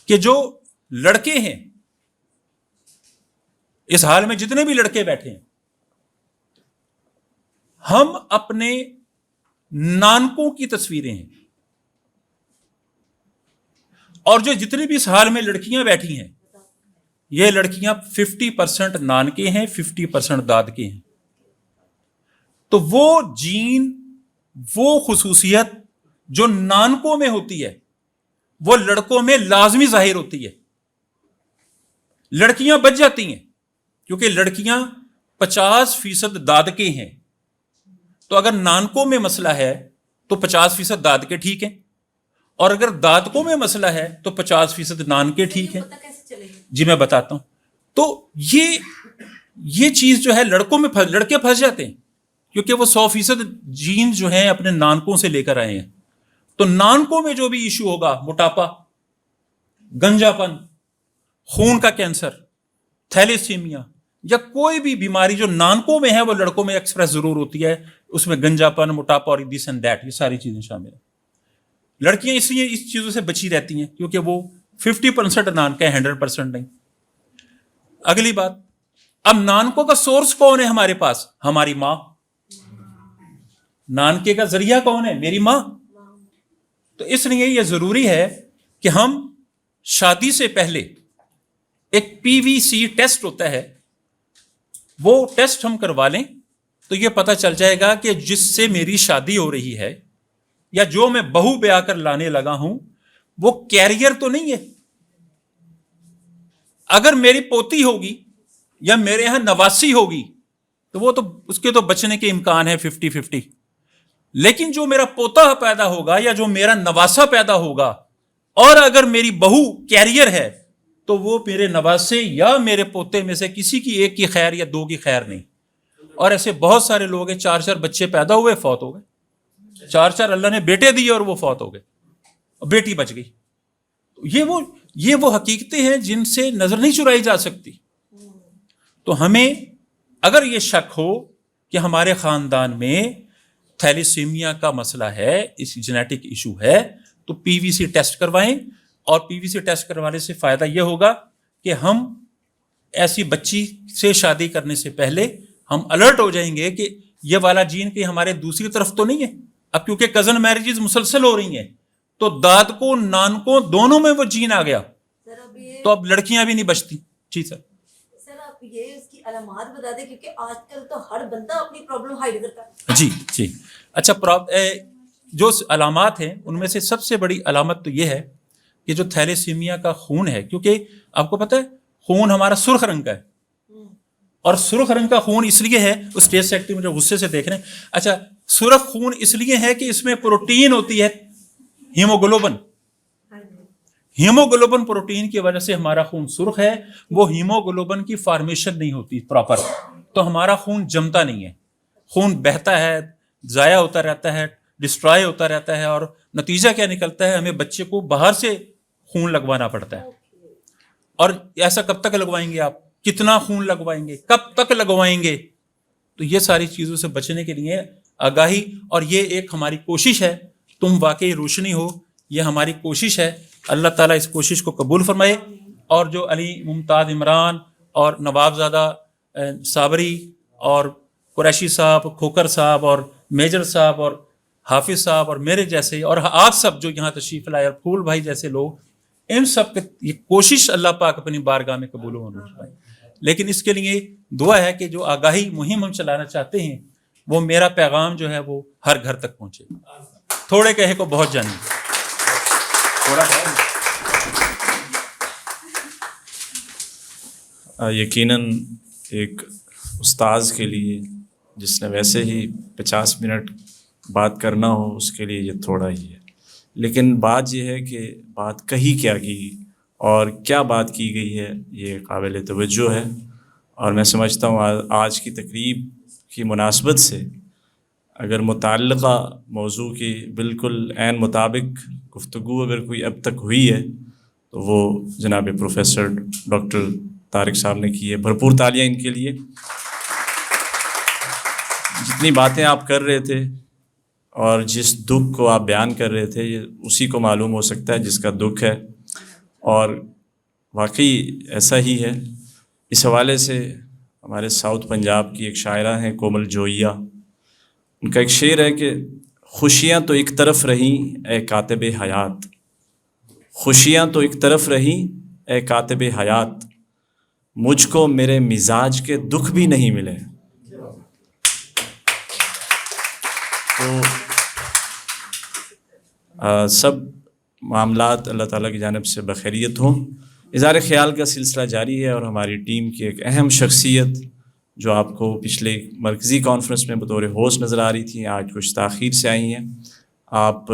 کہ جو لڑکے ہیں اس حال میں، جتنے بھی لڑکے بیٹھے ہیں، ہم اپنے نانکوں کی تصویریں ہیں، اور جو جتنی بھی اس حال میں لڑکیاں بیٹھی ہیں، یہ لڑکیاں 50% نانکے ہیں، 50% دادکے ہیں۔ تو وہ جین، وہ خصوصیت جو نانکوں میں ہوتی ہے وہ لڑکوں میں لازمی ظاہر ہوتی ہے. لڑکیاں بچ جاتی ہیں کیونکہ لڑکیاں 50% دادکے ہیں. تو اگر نانکوں میں مسئلہ ہے تو 50% دادکے ٹھیک ہیں, اور اگر دادکوں میں مسئلہ ہے تو 50% نانکے ٹھیک ہیں. جی میں بتاتا ہوں. تو یہ چیز جو ہے لڑکوں میں لڑکے پھنس جاتے ہیں کیونکہ وہ 100% جین جو ہیں اپنے نانکوں سے لے کر آئے ہیں. تو نانکوں میں جو بھی ایشو ہوگا, موٹاپا, گنجا پن, خون کا کینسر, تھیلیسیمیا یا کوئی بھی بیماری جو نانکوں میں ہے وہ لڑکوں میں ایکسپریس ضرور ہوتی ہے. اس میں گنجا پن, موٹاپا اور دس اینڈ دیٹ, یہ ساری چیزیں شامل ہیں. لڑکیاں اس لیے اس چیزوں سے بچی رہتی ہیں کیونکہ وہ 50% نانکے ہیں, 100% نہیں. اگلی بات, اب نانکوں کا سورس کون ہے ہمارے پاس؟ ہماری ماں. نانکے کا ذریعہ کون ہے؟ میری ماں. تو اس لیے یہ ضروری ہے کہ ہم شادی سے پہلے ایک PVC ٹیسٹ ہوتا ہے, وہ ٹیسٹ ہم کروا لیں تو یہ پتہ چل جائے گا کہ جس سے میری شادی ہو رہی ہے یا جو میں بہو بیاہ کر لانے لگا ہوں وہ کیریئر تو نہیں ہے. اگر میری پوتی ہوگی یا میرے یہاں نواسی ہوگی تو وہ تو اس کے تو بچنے کے امکان ہے 50-50. لیکن جو میرا پوتا پیدا ہوگا یا جو میرا نواسا پیدا ہوگا اور اگر میری بہو کیریئر ہے تو وہ میرے نواسے یا میرے پوتے میں سے کسی کی ایک کی خیر یا دو کی خیر نہیں. اور ایسے بہت سارے لوگ ہیں 4 بچے پیدا ہوئے, فوت ہو گئے. 4 اللہ نے بیٹے دیے اور وہ فوت ہو گئے, بیٹی بچ گئی. یہ وہ حقیقتیں ہیں جن سے نظر نہیں چرائی جا سکتی. تو ہمیں اگر یہ شک ہو کہ ہمارے خاندان میں تھیلیسیمیا کا مسئلہ ہے, اس جینیٹک ایشو ہے, تو PVC ٹیسٹ کروائیں. اور PVC ٹیسٹ کروانے سے فائدہ یہ ہوگا کہ ہم ایسی بچی سے شادی کرنے سے پہلے ہم الرٹ ہو جائیں گے کہ یہ والا جین کہ ہمارے دوسری طرف تو نہیں ہے. اب کیونکہ کزن میرجز مسلسل ہو رہی ہیں تو دادکوں نانکوں دونوں میں وہ جین آ گیا, تو اب لڑکیاں بھی نہیں بچتی. جی سر. سر آپ یہ اس کی علامات بتا دیں کیونکہ آج کل تو ہر بندہ اپنی پرابلم ہائیڈ کرتا ہے. جی اچھا, جو علامات ہیں ان میں سے سب سے بڑی علامت تو یہ ہے کہ جو تھیلیسیمیا کا خون ہے, کیونکہ آپ کو پتہ ہے خون ہمارا سرخ رنگ کا ہے, اور سرخ رنگ کا خون اس لیے ہے, اس اسٹیٹ سیکٹری مجھے غصے سے دیکھ رہے ہیں, اچھا سرخ خون اس لیے ہے کہ اس میں پروٹین ہوتی ہے ہیموگلوبن. ہیموگلوبن پروٹین کی وجہ سے ہمارا خون سرخ ہے. وہ ہیموگلوبن کی فارمیشن نہیں ہوتی پراپر, تو ہمارا خون جمتا نہیں ہے, خون بہتا ہے, ضائع ہوتا رہتا ہے, ڈسٹرائے ہوتا رہتا ہے, اور نتیجہ کیا نکلتا ہے, ہمیں بچے کو باہر سے خون لگوانا پڑتا ہے. اور ایسا کب تک لگوائیں گے آپ؟ کتنا خون لگوائیں گے, کب تک لگوائیں گے؟ تو یہ ساری چیزوں سے بچنے کے لیے آگاہی, اور یہ ایک ہماری کوشش ہے. تم واقعی روشنی ہو, یہ ہماری کوشش ہے. اللہ تعالیٰ اس کوشش کو قبول فرمائے. اور جو علی ممتاز عمران اور نواب زادہ صابری اور قریشی صاحب, کھوکر صاحب اور میجر صاحب اور حافظ صاحب اور میرے جیسے اور آپ سب جو یہاں تشریف لائے, اور پھول بھائی جیسے لوگ, ان سب کی یہ کوشش اللہ پاک اپنی بارگاہ میں قبول و منظور فرمائے. لیکن اس کے لیے دعا ہے کہ جو آگاہی مہم ہم چلانا چاہتے ہیں وہ میرا پیغام جو ہے وہ ہر گھر تک پہنچے. تھوڑے کہے کو بہت جانیے. یقیناً ایک استاذ کے لیے جس نے ویسے ہی 50 منٹ بات کرنا ہو, اس کے لیے یہ تھوڑا ہی ہے. لیکن بات یہ ہے کہ بات کہی کیا گئی اور کیا بات کی گئی ہے, یہ قابل توجہ ہے. اور میں سمجھتا ہوں آج کی تقریب کی مناسبت سے اگر متعلقہ موضوع کی بالکل عین مطابق گفتگو اگر کوئی اب تک ہوئی ہے تو وہ جناب پروفیسر ڈاکٹر طارق صاحب نے کی ہے. بھرپور تالیاں ان کے لیے. جتنی باتیں آپ کر رہے تھے اور جس دکھ کو آپ بیان کر رہے تھے, یہ اسی کو معلوم ہو سکتا ہے جس کا دکھ ہے, اور واقعی ایسا ہی ہے. اس حوالے سے ہمارے ساؤتھ پنجاب کی ایک شاعرہ ہیں کومل جوئیہ, ان کا ایک شعر ہے کہ خوشیاں تو ایک طرف رہیں اے کاتب حیات, خوشیاں تو ایک طرف رہیں اے کاتب حیات, مجھ کو میرے مزاج کے دکھ بھی نہیں ملے. تو سب معاملات اللہ تعالیٰ کی جانب سے بخیریت ہوں. اظہار خیال کا سلسلہ جاری ہے اور ہماری ٹیم کی ایک اہم شخصیت جو آپ کو پچھلے مرکزی کانفرنس میں بطور ہوسٹ نظر آ رہی تھیں، آج کچھ تاخیر سے آئی ہیں. آپ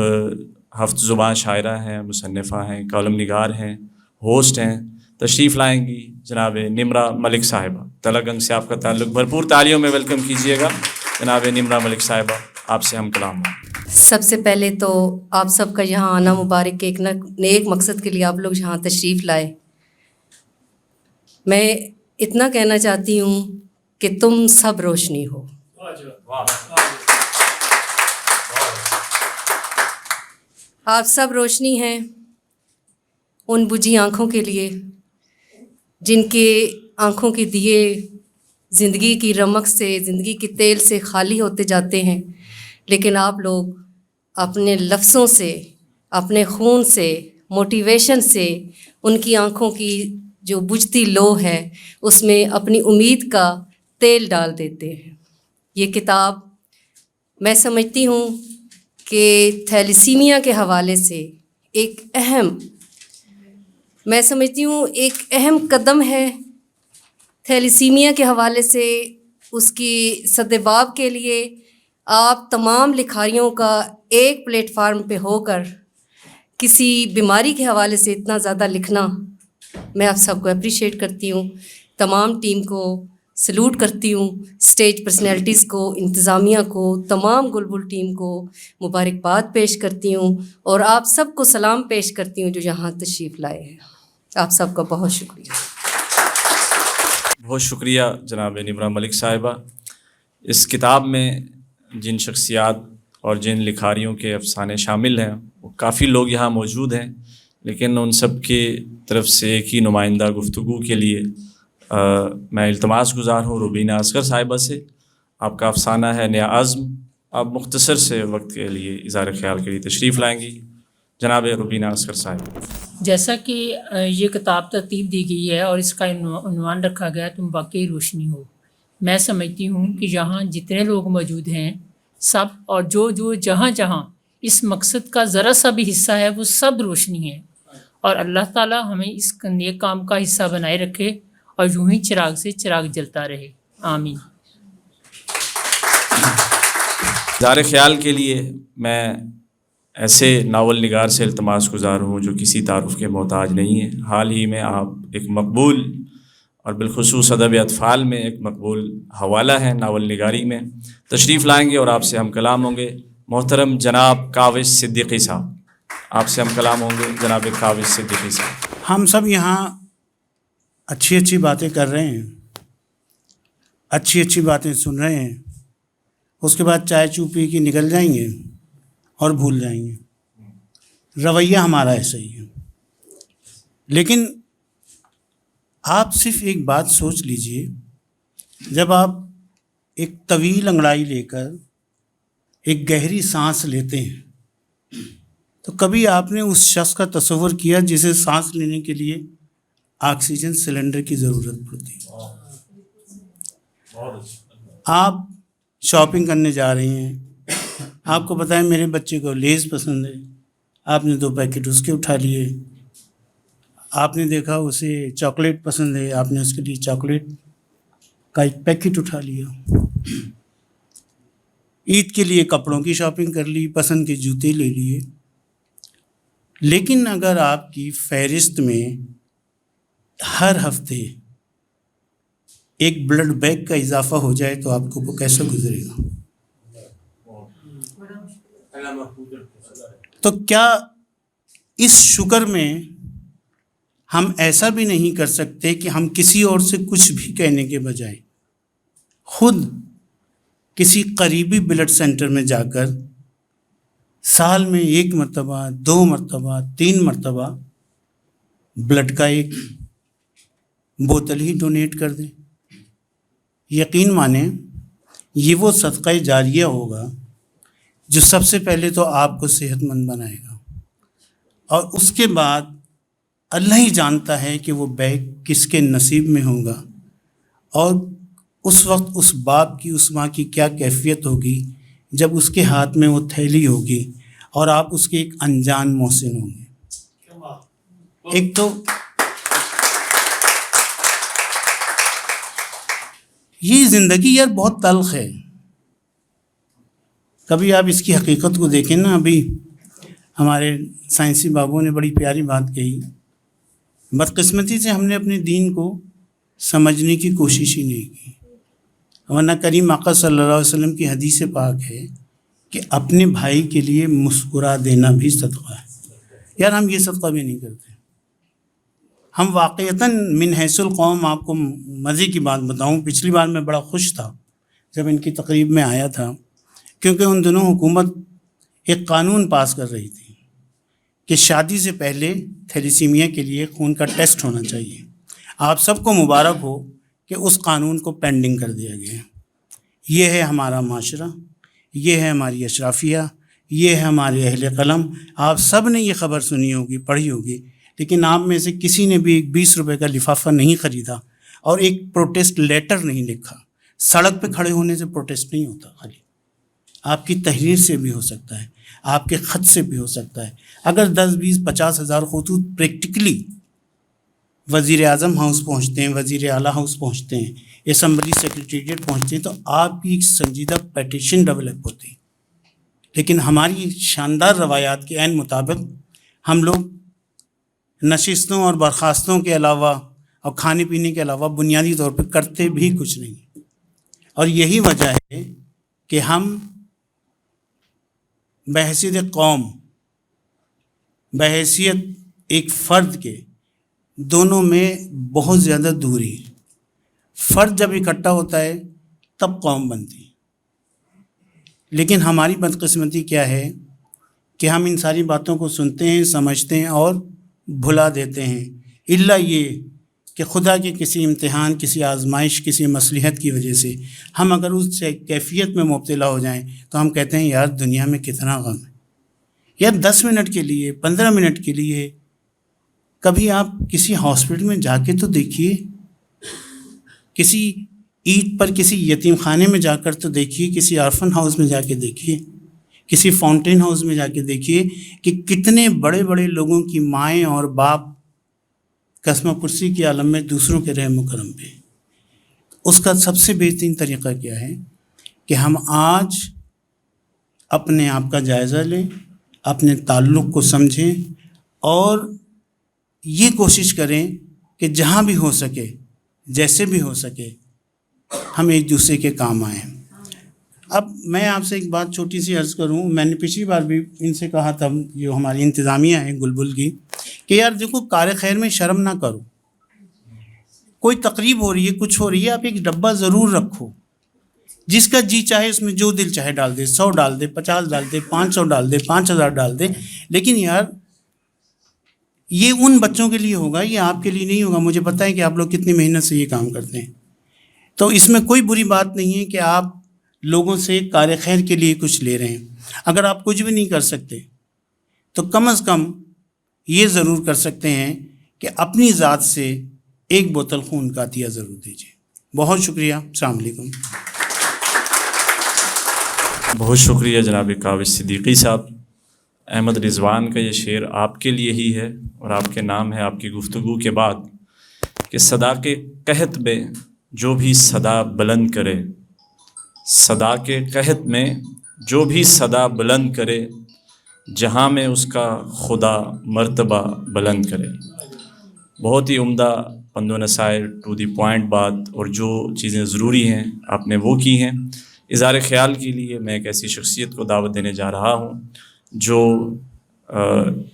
ہفت زبان شاعرہ ہیں، مصنفہ ہیں، کالم نگار ہیں، ہوسٹ ہیں. تشریف لائیں گی جناب نمرہ ملک صاحبہ. تلہ گنگ سے آپ کا تعلق، بھرپور تالیوں میں ویلکم کیجیے گا جناب نمرہ ملک صاحبہ. آپ سے ہم کلام ہوں. سب سے پہلے تو آپ سب کا یہاں آنا مبارک کے ایک مقصد کے لیے آپ لوگ یہاں تشریف لائے. میں اتنا کہنا چاہتی ہوں کہ تم سب روشنی ہو. آپ سب روشنی ہیں ان بجھی آنکھوں کے لیے جن کے آنکھوں کے دیے زندگی کی رمق سے، زندگی کے تیل سے خالی ہوتے جاتے ہیں، لیکن آپ لوگ اپنے لفظوں سے، اپنے خون سے، موٹیویشن سے ان کی آنکھوں کی جو بجھتی لو ہے اس میں اپنی امید کا تیل ڈال دیتے ہیں. یہ کتاب میں سمجھتی ہوں کہ تھیلیسیمیا کے حوالے سے ایک اہم قدم ہے. تھیلیسیمیا کے حوالے سے اس کی سدباب کے لیے آپ تمام لکھاریوں کا ایک پلیٹ فارم پہ ہو کر کسی بیماری کے حوالے سے اتنا زیادہ لکھنا، میں آپ سب کو اپریشیٹ کرتی ہوں. تمام ٹیم کو سلوٹ کرتی ہوں، اسٹیج پرسنالٹیز کو، انتظامیہ کو، تمام گلبل ٹیم کو مبارکباد پیش کرتی ہوں اور آپ سب کو سلام پیش کرتی ہوں جو یہاں تشریف لائے ہیں. آپ سب کا بہت شکریہ. بہت شکریہ جناب نمرہ ملک صاحبہ. اس کتاب میں جن شخصیات اور جن لکھاریوں کے افسانے شامل ہیں وہ کافی لوگ یہاں موجود ہیں، لیکن ان سب کی طرف سے ایک ہی نمائندہ گفتگو کے لیے میں التماس گزار ہوں روبینہ اصغر صاحبہ سے. آپ کا افسانہ ہے نیا عزم. آپ مختصر سے وقت کے لیے اظہار خیال کے لیے تشریف لائیں گی جناب روبینہ اصغر صاحب. جیسا کہ یہ کتاب ترتیب دی گئی ہے اور اس کا عنوان رکھا گیا تم واقعی روشنی ہو، میں سمجھتی ہوں کہ یہاں جتنے لوگ موجود ہیں سب، اور جو جہاں جہاں اس مقصد کا ذرا سا بھی حصہ ہے وہ سب روشنی ہے، اور اللہ تعالیٰ ہمیں اس نیک کام کا حصہ بنائے رکھے اور یوں ہی چراغ سے چراغ جلتا رہے. آمین. اظہار خیال کے لیے میں ایسے ناول نگار سے التماس گزار ہوں جو کسی تعارف کے محتاج نہیں ہے. حال ہی میں آپ ایک مقبول اور بالخصوص ادب اطفال میں ایک مقبول حوالہ ہیں ناول نگاری میں، تشریف لائیں گے اور آپ سے ہم کلام ہوں گے. محترم جناب کاوش صدیقی صاحب، آپ سے ہم کلام ہوں گے جناب کاوش صدیقی صاحب. ہم سب یہاں اچھی باتیں کر رہے ہیں، اچھی باتیں سن رہے ہیں، اس کے بعد چائے چو پی کے نکل جائیں گے اور بھول جائیں گے. رویہ ہمارا ایسا ہی ہے. لیکن آپ صرف ایک بات سوچ لیجئے، جب آپ ایک طویل انگڑائی لے کر ایک گہری سانس لیتے ہیں تو کبھی آپ نے اس شخص کا تصور کیا جسے سانس لینے کے لیے آکسیجن سلنڈر کی ضرورت پڑتی ہے؟ آپ شاپنگ کرنے جا رہے ہیں، آپ کو پتہ ہے میرے بچے کو لیز پسند ہے، آپ نے 2 پیکٹ اس کے اٹھا لیے. آپ نے دیکھا اسے چاکلیٹ پسند ہے، آپ نے اس کے لیے چاکلیٹ کا 1 پیکٹ اٹھا لیا. عید کے لیے کپڑوں کی شاپنگ کر لی، پسند کے جوتے لے لیے. لیکن اگر آپ کی فہرست میں ہر ہفتے ایک بلڈ بینک کا اضافہ ہو جائے تو آپ کو وہ کیسے گزرے گا؟ تو کیا اس شکر میں ہم ایسا بھی نہیں کر سکتے کہ ہم کسی اور سے کچھ بھی کہنے کے بجائے خود کسی قریبی بلڈ سینٹر میں جا کر سال میں 1 مرتبہ 2 مرتبہ 3 مرتبہ بلڈ کا ایک بوتل ہی ڈونیٹ کر دیں؟ یقین مانیں یہ وہ صدقہ جاریہ ہوگا جو سب سے پہلے تو آپ کو صحت مند بنائے گا، اور اس کے بعد اللہ ہی جانتا ہے کہ وہ بیگ کس کے نصیب میں ہوگا، اور اس وقت اس باپ کی اس ماں کی کیا کیفیت ہوگی جب اس کے ہاتھ میں وہ تھیلی ہوگی اور آپ اس کے ایک انجان محسن ہوں گے. ایک تو یہ زندگی یار بہت تلخ ہے. کبھی آپ اس کی حقیقت کو دیکھیں نا. ابھی ہمارے سائنسی بابوں نے بڑی پیاری بات کہی. بدقسمتی سے ہم نے اپنے دین کو سمجھنے کی کوشش ہی نہیں کی. ورنہ کریم آقا صلی اللہ علیہ وسلم کی حدیث پاک ہے کہ اپنے بھائی کے لیے مسکرا دینا بھی صدقہ ہے. یار ہم یہ صدقہ بھی نہیں کرتے. ہم واقعتاً من حیث القوم، آپ کو مزے کی بات بتاؤں، پچھلی بار میں بڑا خوش تھا جب ان کی تقریب میں آیا تھا، کیونکہ ان دنوں حکومت ایک قانون پاس کر رہی تھی کہ شادی سے پہلے تھیلیسیمیا کے لیے خون کا ٹیسٹ ہونا چاہیے. آپ سب کو مبارک ہو کہ اس قانون کو پینڈنگ کر دیا گیا. یہ ہے ہمارا معاشرہ، یہ ہے ہماری اشرافیہ، یہ ہے ہمارے اہل قلم. آپ سب نے یہ خبر سنی ہوگی، پڑھی ہوگی، لیکن آپ میں سے کسی نے بھی ایک 20 روپے کا لفافہ نہیں خریدا اور ایک پروٹیسٹ لیٹر نہیں لکھا. سڑک پہ کھڑے ہونے سے پروٹیسٹ نہیں ہوتا. خالی آپ کی تحریر سے بھی ہو سکتا ہے، آپ کے خط سے بھی ہو سکتا ہے. اگر 10 20 50 ہزار خطوط پریکٹیکلی وزیر اعظم ہاؤس پہنچتے ہیں، وزیر اعلیٰ ہاؤس پہنچتے ہیں، اسمبلی سیکریٹریٹ پہنچتے ہیں، تو آپ کی ایک سنجیدہ پیٹیشن ڈیولپ ہوتی ہے. لیکن ہماری شاندار روایات کے عین مطابق ہم لوگ نشستوں اور برخاستوں کے علاوہ اور کھانے پینے کے علاوہ بنیادی طور پہ کرتے بھی کچھ نہیں. اور یہی وجہ ہے کہ ہم بحیثیت قوم، بحیثیت ایک فرد کے، دونوں میں بہت زیادہ دوری. فرد جب اکٹھا ہوتا ہے تب قوم بنتی. لیکن ہماری بدقسمتی کیا ہے کہ ہم ان ساری باتوں کو سنتے ہیں، سمجھتے ہیں اور بھلا دیتے ہیں. الا یہ کہ خدا کے کسی امتحان، کسی آزمائش، کسی مصلحت کی وجہ سے ہم اگر اس سے کیفیت میں مبتلا ہو جائیں تو ہم کہتے ہیں یار دنیا میں کتنا غم ہے. یار 10 منٹ کے لیے، 15 منٹ کے لیے کبھی آپ کسی ہاسپٹل میں جا کے تو دیکھیے، کسی عید پر کسی یتیم خانے میں جا کر تو دیکھیے، کسی آرفن ہاؤس میں جا کے دیکھیے، کسی فاؤنٹین ہاؤس میں جا کے دیکھیے کہ کتنے بڑے بڑے لوگوں کی مائیں اور باپ قسمہ پرسی کے عالم میں دوسروں کے رحم و کرم پہ. اس کا سب سے بہترین طریقہ کیا ہے کہ ہم آج اپنے آپ کا جائزہ لیں، اپنے تعلق کو سمجھیں اور یہ کوشش کریں کہ جہاں بھی ہو سکے، جیسے بھی ہو سکے، ہم ایک دوسرے کے کام آئیں. اب میں آپ سے ایک بات چھوٹی سی عرض کروں. میں نے پچھلی بار بھی ان سے کہا تھا، جو ہماری انتظامیہ ہے گلبل کی، کہ یار دیکھو کار خیر میں شرم نہ کرو. کوئی تقریب ہو رہی ہے، کچھ ہو رہی ہے، آپ ایک ڈبہ ضرور رکھو. جس کا جی چاہے اس میں جو دل چاہے ڈال دے، 100 ڈال دے، 50 ڈال دے، 500 ڈال دے، 5000 ڈال دے. لیکن یار یہ ان بچوں کے لیے ہوگا، یہ آپ کے لیے نہیں ہوگا. مجھے پتہ ہے کہ آپ لوگ کتنی محنت سے یہ کام کرتے ہیں. تو اس میں کوئی بری بات نہیں ہے کہ آپ لوگوں سے کار خیر کے لیے کچھ لے رہے ہیں. اگر آپ کچھ بھی نہیں کر سکتے تو کم از کم یہ ضرور کر سکتے ہیں کہ اپنی ذات سے ایک بوتل خون کا عطیہ ضرور دیجیے. بہت شکریہ. السلام علیکم. بہت شکریہ جناب کاوش صدیقی صاحب. احمد رضوان کا یہ شعر آپ کے لیے ہی ہے اور آپ کے نام ہے. آپ کی گفتگو کے بعد کہ صدا کے قحط میں جو بھی صدا بلند کرے، صدا کے قحط میں جو بھی صدا بلند کرے، جہاں میں اس کا خدا مرتبہ بلند کرے. بہت ہی عمدہ پند و نصائح، ٹو دی پوائنٹ بات، اور جو چیزیں ضروری ہیں آپ نے وہ کی ہیں. اظہار خیال کے لیے میں ایک ایسی شخصیت کو دعوت دینے جا رہا ہوں جو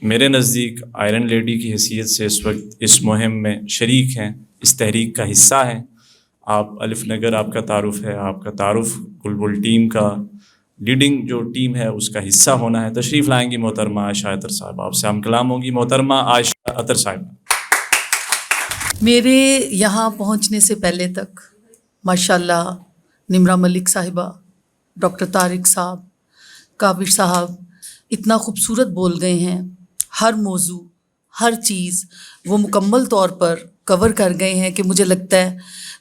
میرے نزدیک آئرن لیڈی کی حیثیت سے اس وقت اس مہم میں شریک ہیں، اس تحریک کا حصہ ہیں. آپ الف نگر، آپ کا تعارف ہے، آپ کا تعارف بلبل ٹیم کا لیڈنگ جو ٹیم ہے اس کا حصہ ہونا ہے. تشریف لائیں گی محترمہ عائشہ عطر صاحبہ. آپ سے ہم کلام ہوگی محترمہ عائشہ عطر صاحبہ. میرے یہاں پہنچنے سے پہلے تک ماشاءاللہ نمرہ ملک صاحبہ، ڈاکٹر طارق صاحب، کاوش صاحب اتنا خوبصورت بول گئے ہیں. ہر موضوع، ہر چیز وہ مکمل طور پر کور کر گئے ہیں کہ مجھے لگتا ہے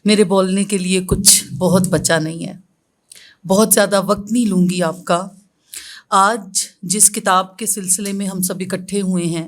میرے بولنے کے لیے کچھ بہت بچا نہیں ہے. بہت زیادہ وقت نہیں لوں گی آپ کا. آج جس کتاب کے سلسلے میں ہم سب اکٹھے ہوئے ہیں،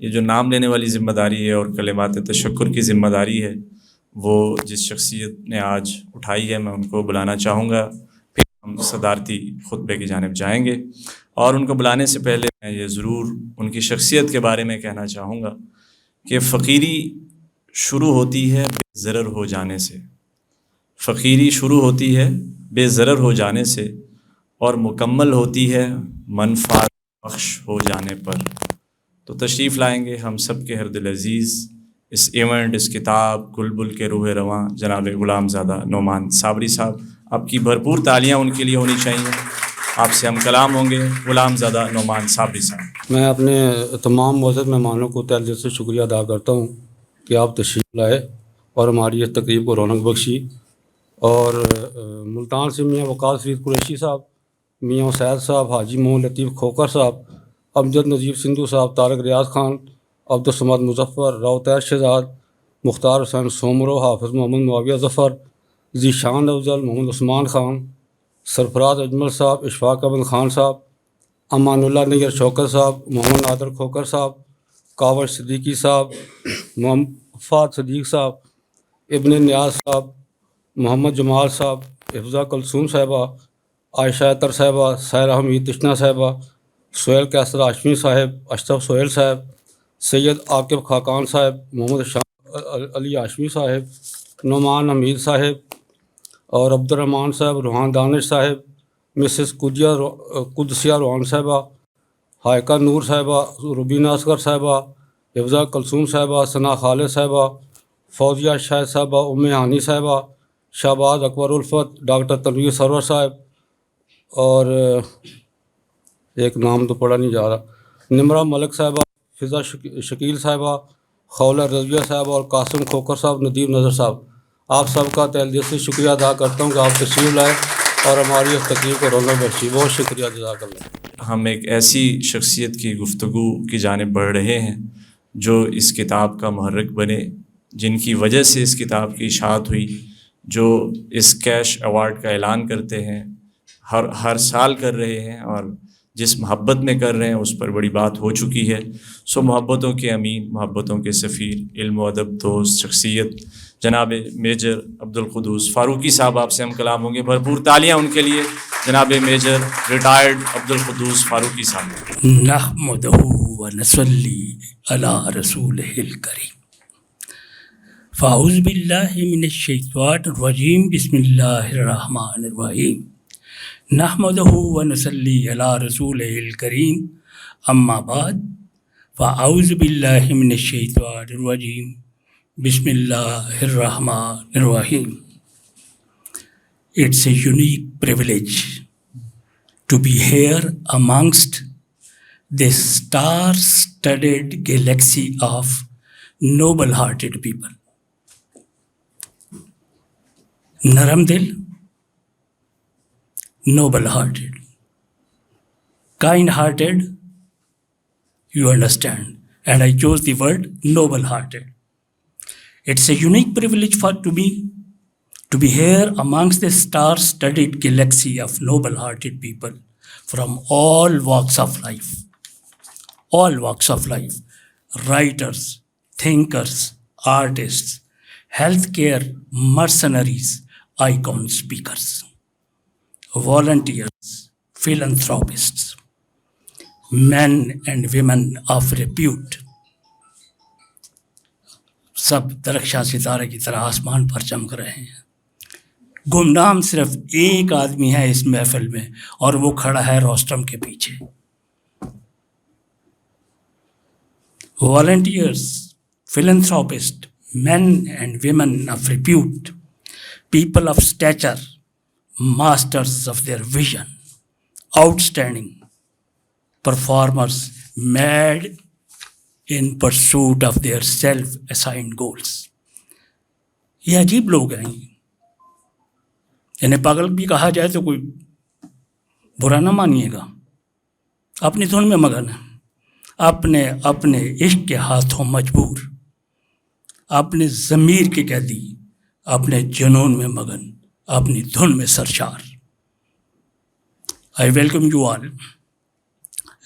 یہ جو نام لینے والی ذمہ داری ہے اور کلمات تشکر کی ذمہ داری ہے وہ جس شخصیت نے آج اٹھائی ہے، میں ان کو بلانا چاہوں گا، پھر ہم صدارتی خطبے کی جانب جائیں گے۔ اور ان کو بلانے سے پہلے میں یہ ضرور ان کی شخصیت کے بارے میں کہنا چاہوں گا کہ فقیری شروع ہوتی ہے بے ضرر ہو جانے سے، فقیری شروع ہوتی ہے بے ضرر ہو جانے سے اور مکمل ہوتی ہے منفعت بخش ہو جانے پر۔ تو تشریف لائیں گے ہم سب کے ہر دل عزیز اس ایونٹ، اس کتاب گلبل کے روح رواں جناب غلام زادہ نعمان صابری صاحب، آپ کی بھرپور تالیاں ان کے لیے ہونی چاہیے۔ آپ سے ہم کلام ہوں گے غلام زادہ نعمان صابری صاحب۔ میں اپنے تمام معزز مہمانوں کو تہہ دل سے شکریہ ادا کرتا ہوں کہ آپ تشریف لائے اور ہماری اس تقریب کو رونق بخشی۔ اور ملتان سے میاں وقاص فرید قریشی صاحب، میاں اسید صاحب، حاجی محمد لطیف کھوکر صاحب، امجد نظیر سندھو صاحب، طارق ریاض خان، عبدالصمد مظفر، راؤتیر شہزاد، مختار حسین سومرو، حافظ محمد معاویہ ظفر، ذیشان افضل، محمد عثمان خان، سرفراز اجمل صاحب، اشفاق احمد خان صاحب، امان اللہ نیر شوکت صاحب، محمد نادر کھوکر صاحب، کاوش صدیقی صاحب، محمد فہد صدیق صاحب، ابن نیاز صاحب، محمد جمال صاحب، حفظہ کلثوم صاحبہ، عائشہ اطہر صاحبہ، سائرہ حمید تشنا صاحبہ، سہیل کیسر ہاشمی صاحب، اشرف سہیل صاحب، سید عاقب خاقان صاحب، محمد شاہ علی ہاشمی صاحب، نعمان حمید صاحب اور عبد الرحمن صاحب، روحان دانش صاحب، مسز قدسیہ روحان صاحبہ، حائقہ نور صاحبہ، روبینہ اصغر صاحبہ، حفظہ کلثوم صاحبہ، ثنا خالد صاحبہ، فوزیہ شاہد صاحبہ، ام ہانی صاحبہ، شہباز اکبر الفت، ڈاکٹر تنویر سرور صاحب، اور ایک نام تو پڑھا نہیں جا رہا، نمرہ ملک صاحبہ، فضا شکیل صاحبہ، خولہ رضویہ صاحبہ اور قاسم کھوکر صاحب، ندیم نظر صاحب، آپ سب کا تہہ دل سے شکریہ ادا کرتا ہوں کہ آپ تشریف لائے اور ہماری اس تقریب کو رونق بخشی۔ بہت شکریہ، جزاک اللہ۔ ہم ایک ایسی شخصیت کی گفتگو کی جانب بڑھ رہے ہیں جو اس کتاب کا محرک بنے، جن کی وجہ سے اس کتاب کی اشاعت ہوئی، جو اس کیش ایوارڈ کا اعلان کرتے ہیں، ہر سال کر رہے ہیں، اور جس محبت میں کر رہے ہیں اس پر بڑی بات ہو چکی ہے۔ سو محبتوں کے امین، محبتوں کے سفیر، علم و ادب دوست شخصیت جناب میجر عبدالقدوس فاروقی صاحب، آپ سے ہم کلام ہوں گے۔ بھرپور تالیاں ان کے لیے، جناب میجر ریٹائرڈ عبدالقدوس فاروقی صاحب۔ نحمدہ ونصلی علی رسولہ الکریم۔ فاعوذ باللہ من الشیطان الرجیم، بسم اللہ الرحمن الرحیم۔ نحمدہ ونصلی علی رسولہ الکریم، اما بعد فاعوذ باللہ من الشیطان الرجیم، بسم اللہ الرحمن الرحیم۔ It's a unique privilege to be here amongst this star-studded galaxy of noble-hearted people. Naram dil, noble-hearted, kind-hearted, you understand. And I chose the word noble-hearted. It's a unique privilege to me to be here amongst the star-studded galaxy of noble-hearted people from all walks of life. All walks of life. Writers, thinkers, artists, healthcare mercenaries, icon speakers, volunteers, philanthropists, men and women of repute. سب درخشاں ستارے کی طرح آسمان پر چمک رہے ہیں۔ گمنام صرف ایک آدمی ہے اس محفل میں، اور وہ کھڑا ہے روسٹم کے پیچھے۔ Volunteers, philanthropist, men and women of repute, people of stature, masters of their vision, outstanding performers, made in pursuit of their self-assigned goals. یہ عجیب لوگ ہیں، انہیں پاگل بھی کہا جائے تو کوئی برا نہ مانیے گا۔ اپنی دھن میں مگن ہیں، اپنے عشق کے ہاتھوں مجبور، اپنے ضمیر کے قیدی، اپنے جنون میں مگن، اپنی دھن میں سرشار۔ I welcome you all.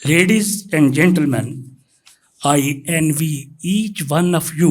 Ladies and gentlemen, I envy each one of you.